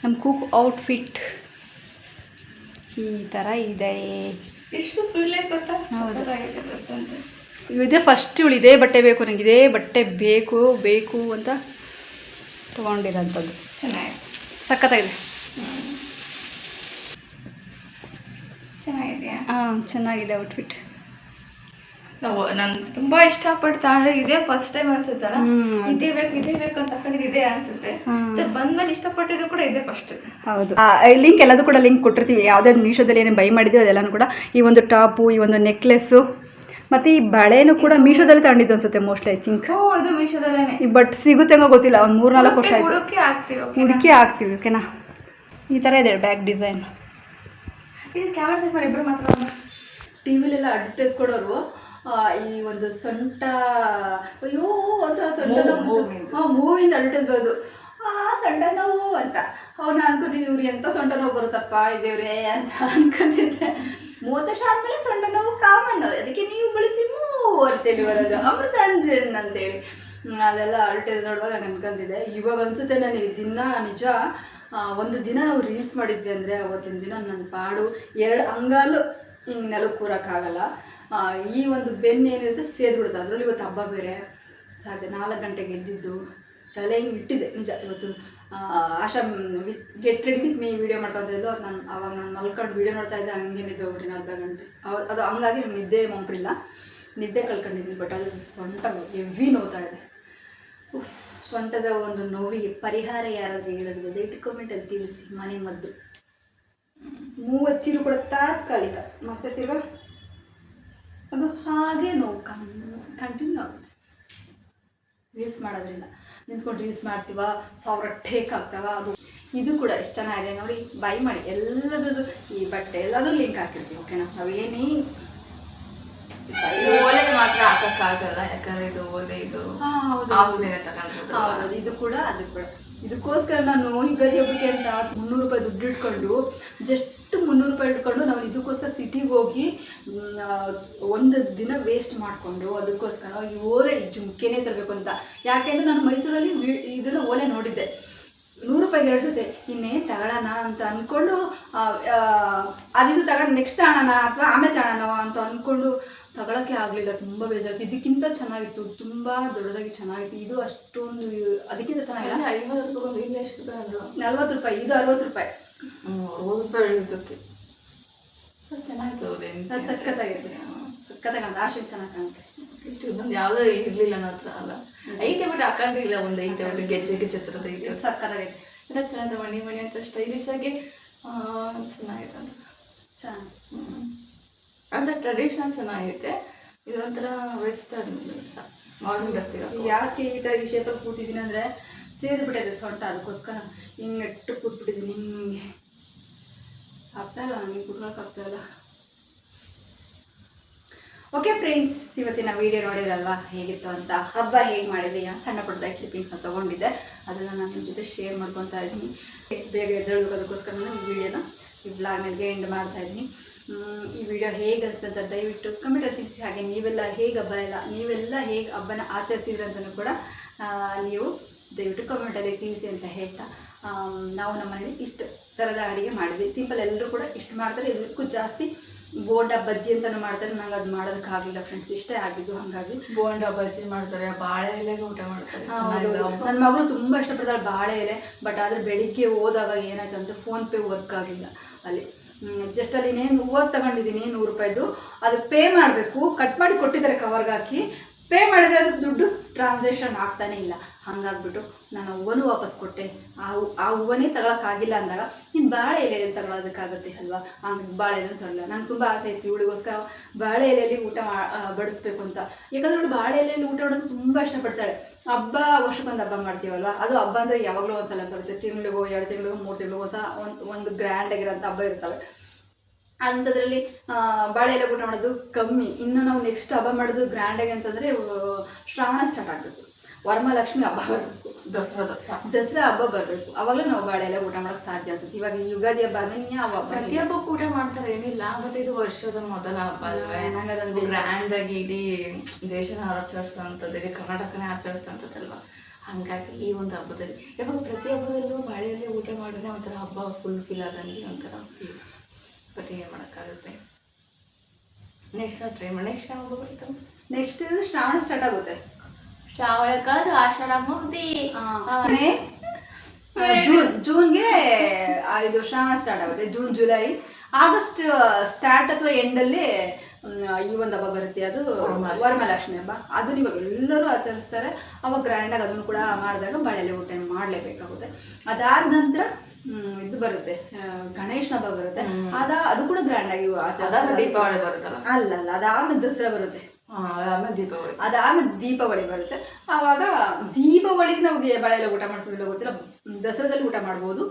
ನಮ್ಮ ಕೂಕ್ ಔಟ್ಫಿಟ್ ಈ ಥರ ಇದೆ. ಎಷ್ಟು ಫುಲ್ ಗೊತ್ತಾ? ಹೌದು, ಇದೇ ಫಸ್ಟ್ ಇವಳು ಇದೇ ಬಟ್ಟೆ ಬೇಕು, ನನಗೆ ಇದೇ ಬಟ್ಟೆ ಬೇಕು ಬೇಕು ಅಂತ ತೊಗೊಂಡಿರೋಂಥದ್ದು. ಚೆನ್ನಾಗಿದೆ, ಸಖತ್ತಾಗಿದೆ. ಚೆನ್ನಾಗಿದೆಯಾ? ಹಾಂ, ಚೆನ್ನಾಗಿದೆ ಔಟ್ಫಿಟ್. ನಾನು ತುಂಬಾ ಇಷ್ಟಪಟ್ಟು ತಗೊಂಡ್ರೆ ಇದೇ ಫಸ್ಟ್ ಟೈಮ್ ಅನ್ಸುತ್ತಲ್ಲ. ಇದೇ ಬೇಕು ಅಂತ ಕಡೆದು ಇದೇ ಅನ್ಸುತ್ತೆ. ಬಂದ್ಮೇಲೆ ಇಷ್ಟಪಟ್ಟಿದ್ದು ಕೂಡ ಇದೇ ಫಸ್ಟ್. ಹೌದು, ಲಿಂಕ್ ಎಲ್ಲದೂ ಕೂಡ ಲಿಂಕ್ ಕೊಟ್ಟಿರ್ತೀವಿ. ಯಾವುದೇ ಮೀಶೋದಲ್ಲಿ ಏನೇನು ಬೈ ಮಾಡಿದ್ವಿ ಅದೆಲ್ಲನೂ ಕೂಡ. ಈ ಒಂದು ಟಾಪು, ಈ ಒಂದು ನೆಕ್ಲೆಸ್ಸು ಮತ್ತು ಈ ಬಳೆನೂ ಕೂಡ ಮೀಶೋದಲ್ಲಿ ತಗೊಂಡಿದ್ದು ಅನ್ಸುತ್ತೆ ಮೋಸ್ಟ್ಲಿ, ಐ ಥಿಂಕ್. ಇದು ಮೀಶೋದಲ್ಲೇ. ಈ ಬಟ್ ಸಿಗುತ್ತೆಂಗೋ ಗೊತ್ತಿಲ್ಲ, ಒಂದು 3-4 ವರ್ಷ ಆಯಿತು. ಹುಡುಕಿ ಹಾಕ್ತೀವಿ, ಓಕೆನಾ? ಈ ಥರ ಇದೆ ಬ್ಯಾಗ್ ಡಿಸೈನ್. ಇದು ಕ್ಯಾಮರಾ ಸೆಟ್ ಮಾಡಿ ಇಬ್ಬರು ಮಾತ್ರ. ಟಿ ವಿಲೆಲ್ಲ ಅಡ್ವರ್ಟೈಸ್ ಕೊಡೋರು ಈ ಒಂದು ಸೊಂಟ, ಅಯ್ಯೋ ಅಂತ ಸೊಂಟ ಮೂವಿಂದ ಅಡ್ವರ್ಟೈಸ್ ಬರೋದು, ಸೊಂಟ ನೋವು ಅಂತ. ಅವ್ನು ಅನ್ಕೋತೀನಿ ಇವ್ರು ಎಂಥ ಸೊಂಟ ನೋವು ಬರುತ್ತಪ್ಪ ಇದೇವ್ರೆ ಅಂತ ಅನ್ಕೋತಿದ್ದೆ. 30 ವರ್ಷ ಆದಮೇಲೆ ಸೊಂಟ ನೋವು ಕಾಮನ್, ಅದಕ್ಕೆ ನೀವು ಬಳಸಿ ಮೂವ್ ಅಂತೇಳಿ ಬರೋದು, ಅಮೃತಾಂಜನ್ ಅಂತೇಳಿ. ಅದೆಲ್ಲ ಅಡ್ವರ್ಟೈಸ್ ನೋಡುವಾಗ ನಂಗೆ ಅನ್ಕೊಂತಿದ್ದೆ. ಇವಾಗ ಅನಿಸುತ್ತೆ ನನಗೆ ದಿನ ನಿಜ. ಒಂದು ದಿನ ನಾವು ರೀಲ್ಸ್ ಮಾಡಿದ್ವಿ ಅಂದರೆ ಅವತ್ತಿನ ದಿನ ನನ್ನ ಪಾಡು 2 ಅಂಗಾಲು ಹಿಂಗೆ ನೆಲಕ್ಕೆ ಕೂರೋಕ್ಕಾಗಲ್ಲ. ಈ ಒಂದು ಬೆನ್ನು ಏನಿರುತ್ತೆ ಸೇದ್ಬಿಡುತ್ತೆ. ಅದರಲ್ಲಿ ಇವತ್ತು ಹಬ್ಬ ಬೇರೆ, ಸಾಧ್ಯ 4 ಗಂಟೆಗೆ ಎದ್ದಿದ್ದು, ತಲೆ ಹಿಂಗೆ ಇಟ್ಟಿದ್ದೆ ನಿಜ. ಇವತ್ತು Asha get ready with me video ಮಾಡ್ಕೊತಾ ಇದ್ದು, ಅವಾಗ ನಾನು ಮಲ್ಕೊಂಡು ವೀಡಿಯೋ ನೋಡ್ತಾ ಇದ್ದೆ, ಹಂಗೆ ನಿದ್ದೆ ಹೋಗ್ಬಿಟ್ಟಿನಿ 4 ಗಂಟೆ. ಅದು ಹಂಗಾಗಿ ನಿದ್ದೆ ಮಂಪ್ರಿಲ್ಲ, ನಿದ್ದೆ ಕಳ್ಕೊಂಡಿದ್ದೀನಿ. ಬಟ್ ಅದು ಸೊಂಟ ಹೆವಿ ನೋವ್ತಾ ಇದೆ. ಸೊಂಟದ ಒಂದು ನೋವಿಗೆ ಪರಿಹಾರ ಯಾರಾದರೂ ಹೇಳೋದು ದಯವಿಟ್ಟು ಕಮೆಂಟಲ್ಲಿ ತಿಳಿಸಿ. ಮನೆ ಮದ್ದು 30 ಚೀರು ಕೂಡ ತಾತ್ಕಾಲಿಕ, ಮತ್ತೆ ತಿರ್ಗ ಅದು ಹಾಗೆ ನೋವು ಕಂಟಿನ್ಯೂ ಆಗುತ್ತೆ. ರೀಲ್ಸ್ ಮಾಡೋದ್ರಿಂದ ನಿಂತ್ಕೊಂಡು ರೀಲ್ಸ್ ಮಾಡ್ತೀವ, 1000 ಟೇಕ್ ಆಗ್ತಾವ. ಅದು ಇದು ಕೂಡ ಎಷ್ಟು ಚೆನ್ನಾಗಿದೆ ನೋಡಿ, ಬೈ ಮಾಡಿ. ಎಲ್ಲದದು ಈ ಬಟ್ಟೆ ಎಲ್ಲದೂ ಲಿಂಕ್ ಹಾಕಿರ್ತೀವಿ, ಓಕೆನಾ? ನಾವೇನೇ ಓಲೆ ಮಾತ್ರ ಹಾಕಕ್ಕಾಗಲ್ಲ, ಯಾಕಂದ್ರೆ ಇದು ಓಲೆ ಇದು ಹೌದು, ಇದು ಕೂಡ ಅದು ಕೂಡ. ಇದಕ್ಕೋಸ್ಕರ ನಾನು ಯುಗಾದಿ ಹಬ್ಬಕ್ಕೆ ಅಂತ 300 ರೂಪಾಯಿ ದುಡ್ಡು ಇಟ್ಕೊಂಡು, ಜಸ್ಟ್ 300 ರೂಪಾಯಿ ಇಟ್ಕೊಂಡು ನಾವು ಇದಕ್ಕೋಸ್ಕರ ಸಿಟಿಗೆ ಹೋಗಿ ಒಂದು ದಿನ ವೇಸ್ಟ್ ಮಾಡಿಕೊಂಡು ಅದಕ್ಕೋಸ್ಕರ ಈ ಓಲೆ ಜುಮ್ಕೆನೇ ತರಬೇಕು ಅಂತ. ಯಾಕೆಂದರೆ ನಾನು ಮೈಸೂರಲ್ಲಿ ಇದನ್ನು ಓಲೆ ನೋಡಿದ್ದೆ, 100 ರೂಪಾಯಿಗೆ 2 ಜೊತೆ. ಇನ್ನೇನು ತಗೊಳ್ಳೋಣ ಅಂತ ಅಂದ್ಕೊಂಡು ಅದಿದು ತಗೊಂಡು ನೆಕ್ಸ್ಟ್ ತಗೊಳ್ಳೋಣ ಅಥವಾ ಆಮೇಲೆ ತಗೊಳ್ಳೋಣ ಅಂತ ಅಂದ್ಕೊಂಡು ತಗೊಳ್ಳೋಕ್ಕೆ ಆಗಲಿಲ್ಲ. ತುಂಬ ಬೇಜಾರು. ಇದಕ್ಕಿಂತ ಚೆನ್ನಾಗಿತ್ತು, ತುಂಬ ದೊಡ್ಡದಾಗಿ ಚೆನ್ನಾಗಿತ್ತು. ಇದು ಅಷ್ಟೊಂದು ಅದಕ್ಕಿಂತ ಚೆನ್ನಾಗಿಲ್ಲ. 50 ರೂಪಾಯಿ ಇಲ್ಲ, ಎಷ್ಟು ರೂಪಾಯಿ? 40 ರೂಪಾಯಿ, ಇದು 60 ರೂಪಾಯಿ. 60 ರೂಪಾಯಿ ಇದಕ್ಕೆ ಚೆನ್ನಾಗಿತ್ತು. ಸಕ್ಕತ್ತಾಗಿದೆ, ಸಕ್ಕತ್ತಾಗಿ ಕಾಣುತ್ತೆ. ಆಶೆ ಚೆನ್ನಾಗಿ ಕಾಣುತ್ತೆ. ಇಷ್ಟು ಬಂದು ಯಾವುದೋ ಇರಲಿಲ್ಲ ನನ್ನ ಹತ್ರ ಅಲ್ಲ, ಐತೆ ಬಟ್ ಹಾಕೊಂಡಿಲ್ಲ. ಒಂದು ಐತೆ ಒಟ್ಟು ಗೆಜ್ಜೆ ಹತ್ರದ ಐತೆ, ಸಕ್ಕತ್ತಾಗೈತೆ. ಎಲ್ಲ ಚೆನ್ನಾಗಿದೆ. ಮಣಿ ಅಂತ ಸ್ಟೈಲಿಶ್ ಆಗಿ ಚೆನ್ನಾಗಿದೆ ಅಂತ. ಚೆನ್ನಾಗಿ ಅಂತ ಟ್ರೆಡಿಷ್ನಲ್ ಚೆನ್ನಾಗೈತೆ. ಇದೊಂಥರ ವೆಸ್ಟರ್ನ್ ಮಾಡರ್ನ್ ಜಾಸ್ತಿ. ಯಾಕೆ ಈ ಥರ ಈ ಶೇಪಲ್ಲಿ ಕೂತಿದ್ದೀನಿ ಅಂದರೆ ಸೇರಿಬಿಟ್ಟಿದೆ ಸೊಂಟ, ಅದಕ್ಕೋಸ್ಕರ ಹಿಂಗೆ ನೆಟ್ಟು ಕೂತ್ಬಿಟ್ಟಿದ್ದೀನಿ. ಹಿಂಗೆ ಆಗ್ತಾಯಿಲ್ಲ ನನಗೆ, ಕೂತ್ಕೊಳ್ಳೋಕ್ಕಾಗ್ತಾಯಿಲ್ಲ. ಓಕೆ ಫ್ರೆಂಡ್ಸ್, ಇವತ್ತಿನ ವೀಡಿಯೋ ನೋಡಿದ್ರಲ್ವಾ ಹೇಗಿತ್ತು ಅಂತ. ಹಬ್ಬ ಹೇಗೆ ಮಾಡಿದ್ವಿ, ಸಣ್ಣ ಪುಟ್ಟದಾಗಿ ಕ್ಲಿಪ್ಪಿಂಗ್ಸ್ನ ತೊಗೊಂಡಿದ್ದೆ, ಅದನ್ನು ನಾನು ನಿಮ್ಮ ಜೊತೆ ಶೇರ್ ಮಾಡ್ಕೊತಾ ಇದ್ದೀನಿ. ಬೇಗ ಎದ್ದೇಳಬೇಕು, ಅದಕ್ಕೋಸ್ಕರ ನಾನು ಈ ವಿಡಿಯೋನ ಈ ವ್ಲಾಗ್ನಲ್ಲಿ ಎಂಡ್ ಮಾಡ್ತಾಯಿದ್ದೀನಿ. ಈ ವಿಡಿಯೋ ಹೇಗೆ ಅನಿಸ್ತಂತ ದಯವಿಟ್ಟು ಕಮೆಂಟಲ್ಲಿ ತಿಳಿಸಿ. ಹಾಗೆ ನೀವೆಲ್ಲ ಹೇಗೆ ಹಬ್ಬನ ಆಚರಿಸಿದ್ರಿ ಅಂತಲೂ ಕೂಡ ನೀವು ದಯವಿಟ್ಟು ಕಮೆಂಟಲ್ಲಿ ತಿಳಿಸಿ ಅಂತ ಹೇಳ್ತಾ, ನಾವು ನಮ್ಮ ಮನೇಲಿ ಇಷ್ಟು ಥರದ ಅಡುಗೆ ಮಾಡಿದ್ವಿ. ಸಿಂಪಲ್, ಎಲ್ಲರೂ ಕೂಡ ಇಷ್ಟು ಮಾಡ್ತಾರೆ. ಇದಕ್ಕೂ ಜಾಸ್ತಿ ಬೋಂಡ ಬಜ್ಜಿ ಅಂತಲೂ ಮಾಡ್ತಾರೆ. ನಂಗೆ ಅದು ಮಾಡೋದಕ್ಕಾಗಲಿಲ್ಲ ಫ್ರೆಂಡ್ಸ್, ಇಷ್ಟೇ ಆಗಿದ್ದು. ಹಾಗಾಗಿ ಬೋಂಡ ಬಜ್ಜಿ ಮಾಡ್ತಾರೆ, ಬಾಳೆ ಎಲೆಗೆ ಊಟ ಮಾಡ್ತಾರೆ. ನನ್ನ ಮಗಳು ತುಂಬ ಇಷ್ಟಪಡ್ತಾಳೆ ಬಾಳೆ ಎಲೆ. ಬಟ್ ಆದರೆ ಬೆಳಿಗ್ಗೆ ಹೋದಾಗ ಏನಾಯ್ತು ಅಂದರೆ ಫೋನ್ಪೇ ವರ್ಕ್ ಆಗಲಿಲ್ಲ ಅಲ್ಲಿ. ಜಸ್ಟ್ ಅಲ್ಲಿ ಹೂವು ತಗೊಂಡಿದ್ದೀನಿ 100 ರೂಪಾಯಿದು, ಅದು ಪೇ ಮಾಡಬೇಕು. ಕಟ್ ಮಾಡಿ ಕೊಟ್ಟಿದ್ದಾರೆ ಕವರ್ಗೆ ಹಾಕಿ. ಪೇ ಮಾಡಿದ್ರೆ ಅದು ದುಡ್ಡು ಟ್ರಾನ್ಸಾಕ್ಷನ್ ಆಗ್ತಾನೆ ಇಲ್ಲ. ಹಂಗಾಗ್ಬಿಟ್ಟು ನಾನು ಹೂವನೂ ವಾಪಸ್ ಕೊಟ್ಟೆ. ಆ ಹೂವನೇ ತಗೊಳಕ್ಕಾಗಿಲ್ಲ ಅಂದಾಗ ಇನ್ನು ಬಾಳೆ ಎಲೆಯಲ್ಲಿ ತಗೊಳೋದಕ್ಕಾಗುತ್ತೆ ಅಲ್ವಾ. ಹಂಗೆ ಬಾಳೆ ಎಲೆ ತಗೊಳ್ಳಲ್ಲ. ನಂಗೆ ತುಂಬ ಆಸೆ ಇತ್ತು ಇವಳಿಗೋಸ್ಕರ ಬಾಳೆ ಎಲೆಯಲ್ಲಿ ಊಟ ಬಡಿಸ್ಬೇಕು ಅಂತ. ಯಾಕಂದ್ರೆ ಇವಳು ಬಾಳೆ ಎಲೆಯಲ್ಲಿ ಊಟ ಮಾಡೋದು ತುಂಬ ಇಷ್ಟಪಡ್ತಾಳೆ. ಹಬ್ಬ ವರ್ಷಕ್ಕೊಂದು ಹಬ್ಬ ಮಾಡ್ತೀವಲ್ವ, ಅದು ಹಬ್ಬ ಅಂದರೆ ಯಾವಾಗಲೂ ಒಂದ್ಸಲ ಬರುತ್ತೆ. ತಿಂಗಳಿಗೋ 2 ತಿಂಗಳಿಗೋ 3 ತಿಂಗಳಿಗೋ ಒಂದು ಗ್ರ್ಯಾಂಡ್ ಆಗಿರೋಂಥ ಹಬ್ಬ ಇರ್ತವೆ. ಅಂಥದ್ರಲ್ಲಿ ಬಾಳೆ ಎಲೆ ಊಟ ಮಾಡೋದು ಕಮ್ಮಿ. ಇನ್ನು ನಾವು ನೆಕ್ಸ್ಟ್ ಹಬ್ಬ ಮಾಡೋದು ಗ್ರ್ಯಾಂಡಾಗಿ ಅಂತಂದರೆ ಶ್ರಾವಣ ಸ್ಟಾರ್ಟ್ ಆಗಬೇಕು, ವರಮಹಾಲಕ್ಷ್ಮಿ ಹಬ್ಬ ಬರಬೇಕು, ದಸರಾ ಹಬ್ಬ ಬರಬೇಕು. ಅವಾಗಲೂ ನಾವು ಬಾಳೆ ಎಲೆ ಊಟ ಮಾಡೋಕ್ಕೆ ಸಾಧ್ಯ ಅನ್ಸುತ್ತೆ. ಇವಾಗ ಯುಗಾದಿ ಹಬ್ಬ ಅಂದರೆ ಯಾವ ಹಬ್ಬ ಪ್ರತಿ ಹಬ್ಬಕ್ಕೂ ಊಟ ಮಾಡ್ತಾರೆ ಏನಿಲ್ಲ, ಬಟ್ ಇದು ವರ್ಷದ ಮೊದಲ ಹಬ್ಬ ಅಲ್ವೇ. ನಂಗೆ ಅದನ್ನು ಗ್ರ್ಯಾಂಡಾಗಿ ಇಡೀ ದೇಶನ ಆಚರಿಸೋಂಥದ್ದು, ಇಡೀ ಕರ್ನಾಟಕನೇ ಆಚರಿಸೋಂಥದ್ದಲ್ವ. ಹಾಗಾಗಿ ಈ ಒಂದು ಹಬ್ಬದಲ್ಲಿ ಯಾವಾಗ ಪ್ರತಿ ಹಬ್ಬದಲ್ಲೂ ಬಾಳೆ ಎಲೆ ಊಟ ಮಾಡಿದ್ರೆ ಒಂಥರ ಹಬ್ಬ ಫುಲ್ ಆದಂಗೆ ಒಂಥರ ಫೀಲ್. ಬಟ್ ಏನು ಮಾಡೋಕ್ಕಾಗುತ್ತೆ. ನೆಕ್ಸ್ಟ್ ನಾವು ಟ್ರೈ ಮಾಡಿ. ನೆಕ್ಸ್ಟ್ ಹಬ್ಬ ಬರ್ತವೆ. ನೆಕ್ಸ್ಟ್ ಶ್ರಾವಣ ಸ್ಟಾರ್ಟ್ ಆಗುತ್ತೆ. ಶ್ರಾವಣ ಕಾದು ಆಷಾಢ ಮುಗ್ದಿ ಜೂನ್ಗೆ ಇದು ಶ್ರಾವಣ ಸ್ಟಾರ್ಟ್ ಆಗುತ್ತೆ. ಜೂನ್ ಜುಲೈ ಆಗಸ್ಟ್ ಸ್ಟಾರ್ಟ್ ಅಥವಾ ಎಂಡಲ್ಲಿ ಈ ಒಂದು ಹಬ್ಬ ಬರುತ್ತೆ. ಅದು ವರಮಹಾಲಕ್ಷ್ಮಿ ಹಬ್ಬ. ಅದನ್ನ ಇವಾಗ ಎಲ್ಲರೂ ಆಚರಿಸ್ತಾರೆ. ಅವಾಗ ಗ್ರ್ಯಾಂಡಾಗಿ ಅದನ್ನು ಕೂಡ ಮಾಡಿದಾಗ ಬಾಳೆ ಎಲೆ ಊಟ ಮಾಡಲೇಬೇಕಾಗುತ್ತೆ. ಅದಾದ ನಂತರ ಇದು ಬರುತ್ತೆ, ಗಣೇಶನ ಹಬ್ಬ ಬರುತ್ತೆ. ಅದು ಕೂಡ ಗ್ರ್ಯಾಂಡಾಗಿ ಆಚರಿಸ್ತಾರೆ. ದೀಪಾವಳಿ ಬರುತ್ತಲ್ಲ, ಅಲ್ಲ ಅದಾದ್ಮೇಲೆ ದಸರಾ ಬರುತ್ತೆ. ಅದಾದ್ಮೇಲೆ ದೀಪಾವಳಿ ಬರುತ್ತೆ. ಆವಾಗ ದೀಪಾವಳಿಗೆ ನಾವು ಬಾಳೆ ಎಲೆ ಊಟ ಮಾಡ್ತೀವಿಲ್ಲ ಗೊತ್ತಿಲ್ಲ. ದಸರಾದಲ್ಲಿ ಊಟ ಮಾಡ್ಬೋದು,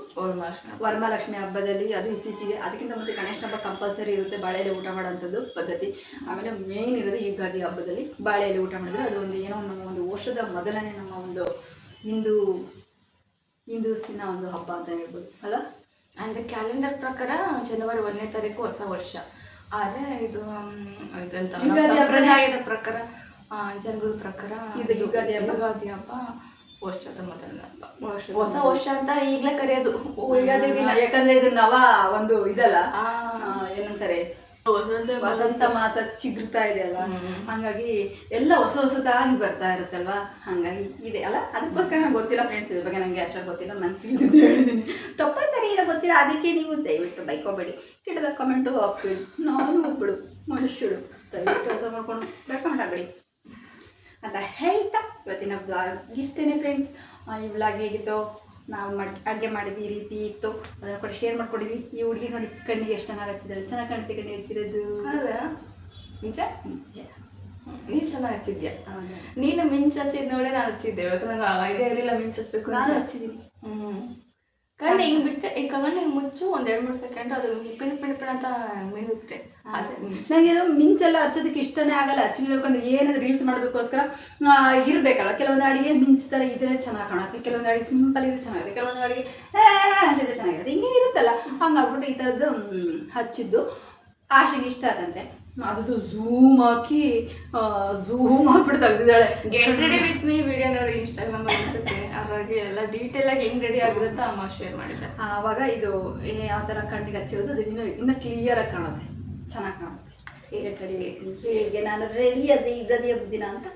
ವರಮಹಾಲಕ್ಷ್ಮಿ ಹಬ್ಬದಲ್ಲಿ. ಅದು ಇತ್ತೀಚೆಗೆ. ಅದಕ್ಕಿಂತ ಮುಂಚೆ ಗಣೇಶನ ಹಬ್ಬ ಕಂಪಲ್ಸರಿ ಇರುತ್ತೆ ಬಾಳೆ ಎಲೆ ಊಟ ಮಾಡೋಂಥದ್ದು ಪದ್ಧತಿ. ಆಮೇಲೆ ಮೇಯ್ನ್ ಇರೋದು ಯುಗಾದಿ ಹಬ್ಬದಲ್ಲಿ ಬಾಳೆ ಎಲೆ ಊಟ ಮಾಡಿದ್ರೆ ಅದು ಒಂದು ಏನೋ ನಮ್ಮ ಒಂದು ವರ್ಷದ ಮೊದಲನೇ ನಮ್ಮ ಒಂದು ಹಿಂದೂಸಿನ ಒಂದು ಹಬ್ಬ ಅಂತ ಹೇಳ್ಬೋದು ಅಲ್ಲ. ಅಂದರೆ ಕ್ಯಾಲೆಂಡರ್ ಪ್ರಕಾರ ಜನವರಿ 1ನೇ ತಾರೀಕು ಹೊಸ ವರ್ಷ. ಆದರೆ ಇದು ಸಂಪ್ರದಾಯದ ಪ್ರಕಾರ, ಜನಗಳ ಪ್ರಕಾರ ಇದು ಯುಗಾದಿ ಹಬ್ಬ ವರ್ಷದ ಮೊದಲನೇ ಹಬ್ಬ. ಹೊಸ ವರ್ಷ ಅಂತ ಈಗಲೇ ಕರೆಯೋದು ಯುಗಾದಿ ದಿನ. ಯಾಕಂದ್ರೆ ಇದು ನವ ಒಂದು ಇದಲ್ಲ, ಏನಂತಾರೆ, ವಸಂತ ಮಾಸ ಚಿಗುರ್ತಾ ಇದೆ ಅಲ್ವಾ. ಹಂಗಾಗಿ ಎಲ್ಲ ಹೊಸದಾಗಿ ಬರ್ತಾ ಇರುತ್ತಲ್ವಾ. ಹಂಗಾಗಿ ಇದೆ ಅಲ್ಲ. ಅದಕ್ಕೋಸ್ಕರ ನಂಗೆ ಗೊತ್ತಿಲ್ಲ ಫ್ರೆಂಡ್ಸ್, ಇದ್ರ ಬಗ್ಗೆ ನನಗೆ ಅಷ್ಟು ಗೊತ್ತಿಲ್ಲ. ನಾನು ತಿಳಿದು ಹೇಳಿದ್ದೀನಿ, ತಪ್ಪ ಸರಿ ಇಲ್ಲ ಗೊತ್ತಿಲ್ಲ. ಅದಕ್ಕೆ ನೀವು ದಯವಿಟ್ಟು ಬೈಕೋಬೇಡಿ, ಕೆಟ್ಟದ ಕಮೆಂಟು ಹಾಕ್ಬೇಡಿ. ನಾನು ಒಬ್ಬಳು ಮನುಷ್ಯಳು, ದಯವಿಟ್ಟು ಅರ್ಥ ಮಾಡ್ಕೊಂಡು ರೆಕಮೆಂಡ್ ಆಗಬೇಡಿ ಅಂತ ಹೇಳ್ತಾ ಇವತ್ತಿನ ಬ್ಲಾಗ್ ಇಷ್ಟೇನೆ ಫ್ರೆಂಡ್ಸ್. ಈ ಬ್ಲಾಗ್ ಹೇಗಿತ್ತು, ನಾವು ಅಡುಗೆ ಮಾಡಿದ್ವಿ ಈ ರೀತಿ ಇತ್ತು, ಅದನ್ನು ಕೂಡ ಶೇರ್ ಮಾಡ್ಕೊಂಡಿದ್ವಿ. ಈ ಹುಡುಗಿ ನೋಡಿ ಕಣ್ಣಿಗೆ ಎಷ್ಟು ಚೆನ್ನಾಗಿ ಹಚ್ಚಿದ್ದಾಳೆ. ಚೆನ್ನಾಗಿ ಕಾಣ್ತಿ ಕಣ್ಣಿ ಹಚ್ಚಿರೋದು. ಹೌದಾ? ನಿಜ? ನೀನು ಚೆನ್ನಾಗಿ ಹಚ್ಚಿದ್ಯಾ. ನೀನು ಮಿಂಚು ಹಚ್ಚಿದ್ದು ನೋಡಿ ನಾನು ಹಚ್ಚಿದ್ದೆ. ಯಾಕಂದ್ರೆ ನಂಗೆ ಐಡಿಯಾ ಇರಲಿಲ್ಲ ಮಿಂಚು ಹಚ್ಬೇಕು. ನಾನು ಹಚ್ಚಿದ್ದೀನಿ. ಕಣ್ಣು ಹಿಂಗೆ ಬಿಟ್ಟೆ, ಈ ಕಣ್ಣು ಹಿಂಗೆ ಮುಚ್ಚು ಒಂದು 2-3 ಸೆಕೆಂಡ್, ಅದು ಪಿಣ್ ಅಂತ ಮಿಣುತ್ತೆ. ನನಗೆ ಇದು ಮಿಂಚೆಲ್ಲ ಹಚ್ಚೋದಕ್ಕೆ ಇಷ್ಟನೇ ಆಗಲ್ಲ. ಆ್ಯಕ್ಚುಲಿ ಹೇಳ್ಕೊಂಡ್ರೆ ಏನಾದ್ರು ರೀಲ್ಸ್ ಮಾಡೋದಕ್ಕೋಸ್ಕರ ಇರಬೇಕಲ್ಲ. ಕೆಲವೊಂದು ಅಡುಗೆ ಮಿಂಚು ಥರ ಇದ್ರೆ ಚೆನ್ನಾಗಿ ಕಾಣುತ್ತೆ, ಕೆಲವೊಂದು ಅಡುಗೆ ಸಿಂಪಲ್ ಇದ್ರೆ ಚೆನ್ನಾಗಿದೆ, ಕೆಲವೊಂದು ಅಡುಗೆ ಅಂತಿದ್ರೆ ಚೆನ್ನಾಗಿರುತ್ತೆ. ಹಿಂಗೆ ಇರುತ್ತಲ್ಲ. ಹಂಗಾಗ್ಬಿಟ್ಟು ಈ ಥರದ್ದು ಹಚ್ಚಿದ್ದು ಆಶೆಗೆ ಇಷ್ಟ ಆದಂತೆ ಅದು ಝೂಮ್ ಹಾಕ್ಬಿಟ್ಟು ತೆಗ್ದಿದ್ದಾಳೆ. Get ready with me video ನೋಡಿ ಇನ್ಸ್ಟಾಗ್ರಾಮಲ್ಲಿ ಇರ್ತೈತೆ. ಹಾಗಾಗಿ ಎಲ್ಲ ಡೀಟೇಲಾಗಿ ಹೆಂಗೆ ರೆಡಿ ಆಗಿರುತ್ತೆ ಅಮ್ಮ ಶೇರ್ ಮಾಡಿದ್ದೆ. ಆವಾಗ ಇದು ಯಾವ ಥರ ಕಣ್ಣಿಗೆ ಹಚ್ಚಿರೋದು ಅದು ಇನ್ನೂ ಕ್ಲಿಯರಾಗಿ ಕಾಣುತ್ತೆ, ಚೆನ್ನಾಗಿ ಕಾಣುತ್ತೆ. ಹೇಗೆ ನಾನು ರೆಡಿ ಅದೇ ಯುಗಾದಿ ಹಬ್ಬದ ದಿನ ಅಂತ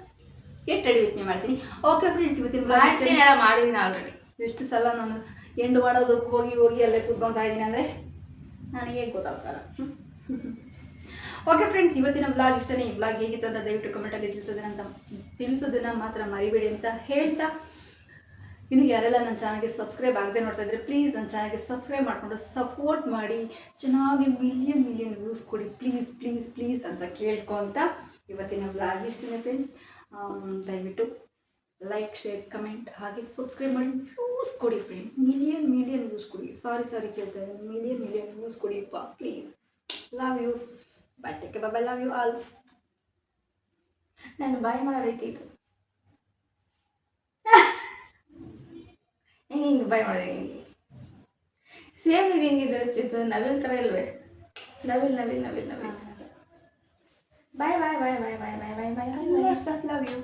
ಗೆಟ್ ರೆಡಿ ವಿತ್ ಮೀ ಮಾಡ್ತೀನಿ. ಓಕೆ ಫ್ರೆಂಡ್ಸ್, ಇವತ್ತಿನ ಮಾಡಿದ್ದೀನಿ ಆಲ್ರೆಡಿ. ಎಷ್ಟು ಸಲ ನಾನು ಎಂಡು ಮಾಡೋದಕ್ಕೆ ಹೋಗಿ ಅಲ್ಲೇ ಕೂತ್ಕೊತಾ ಇದ್ದೀನಿ ಅಂದರೆ ನನಗೆ ಗೊತ್ತಾಗ್ತಲ್ಲ. ಓಕೆ ಫ್ರೆಂಡ್ಸ್, ಇವತ್ತಿನ ಬ್ಲಾಗ್ ಇಷ್ಟನೇ. ಈ ಬ್ಲಾಗ್ ಹೇಗಿತ್ತು ಅಂತ ದಯವಿಟ್ಟು ಕಮೆಂಟಲ್ಲಿ ತಿಳಿಸೋದನ್ನು ಮಾತ್ರ ಮರಿಬೇಡಿ ಅಂತ ಹೇಳ್ತಾ, ಇನ್ನು ಯಾರೆಲ್ಲ ನನ್ನ ಚಾನಲ್ಗೆ ಸಬ್ಸ್ಕ್ರೈಬ್ ಆಗದೆ ನೋಡ್ತಾ ಇದ್ದರೆ ಪ್ಲೀಸ್ ನನ್ನ ಚಾನಲ್ಗೆ ಸಬ್ಸ್ಕ್ರೈಬ್ ಮಾಡಿಕೊಂಡು ಸಪೋರ್ಟ್ ಮಾಡಿ, ಚೆನ್ನಾಗಿ ಮಿಲಿಯನ್ ವ್ಯೂಸ್ ಕೊಡಿ ಪ್ಲೀಸ್ ಅಂತ ಕೇಳ್ಕೊತ ಇವತ್ತಿನ ಬ್ಲಾಗ್ ಇಷ್ಟನೇ ಫ್ರೆಂಡ್ಸ್. ದಯವಿಟ್ಟು ಲೈಕ್, ಶೇರ್, ಕಮೆಂಟ್ ಹಾಗೆ ಸಬ್ಸ್ಕ್ರೈಬ್ ಮಾಡಿ ವ್ಯೂಸ್ ಕೊಡಿ ಫ್ರೆಂಡ್ಸ್. ಮಿಲಿಯನ್ ವ್ಯೂಸ್ ಕೊಡಿ. ಸಾರಿ ಕೇಳ್ತಾ ಇದ್ದೀನಿ, ಮಿಲಿಯನ್ ವ್ಯೂಸ್ ಕೊಡಿಪ್ಪ please. Love you. Bye, take care, bye, love you all. ನಾನು ಬಾಯ್ ಮಾಡೋ ರೀತಿ ಇದು ಹಿಂಗೆ ಬಾಯ್ ಮಾಡಿದೆ. ಹಿಂಗೆ ಸೇಮ್ ಇದು ಹಿಂಗಿದೆ ಹಚ್ಚಿತ್ತು. ನವಿಲ್ ಥರ ಇಲ್ವೇ? ನವಿಲ್ bye bye bye bye bye bye bye bye bye bye bye. Love you.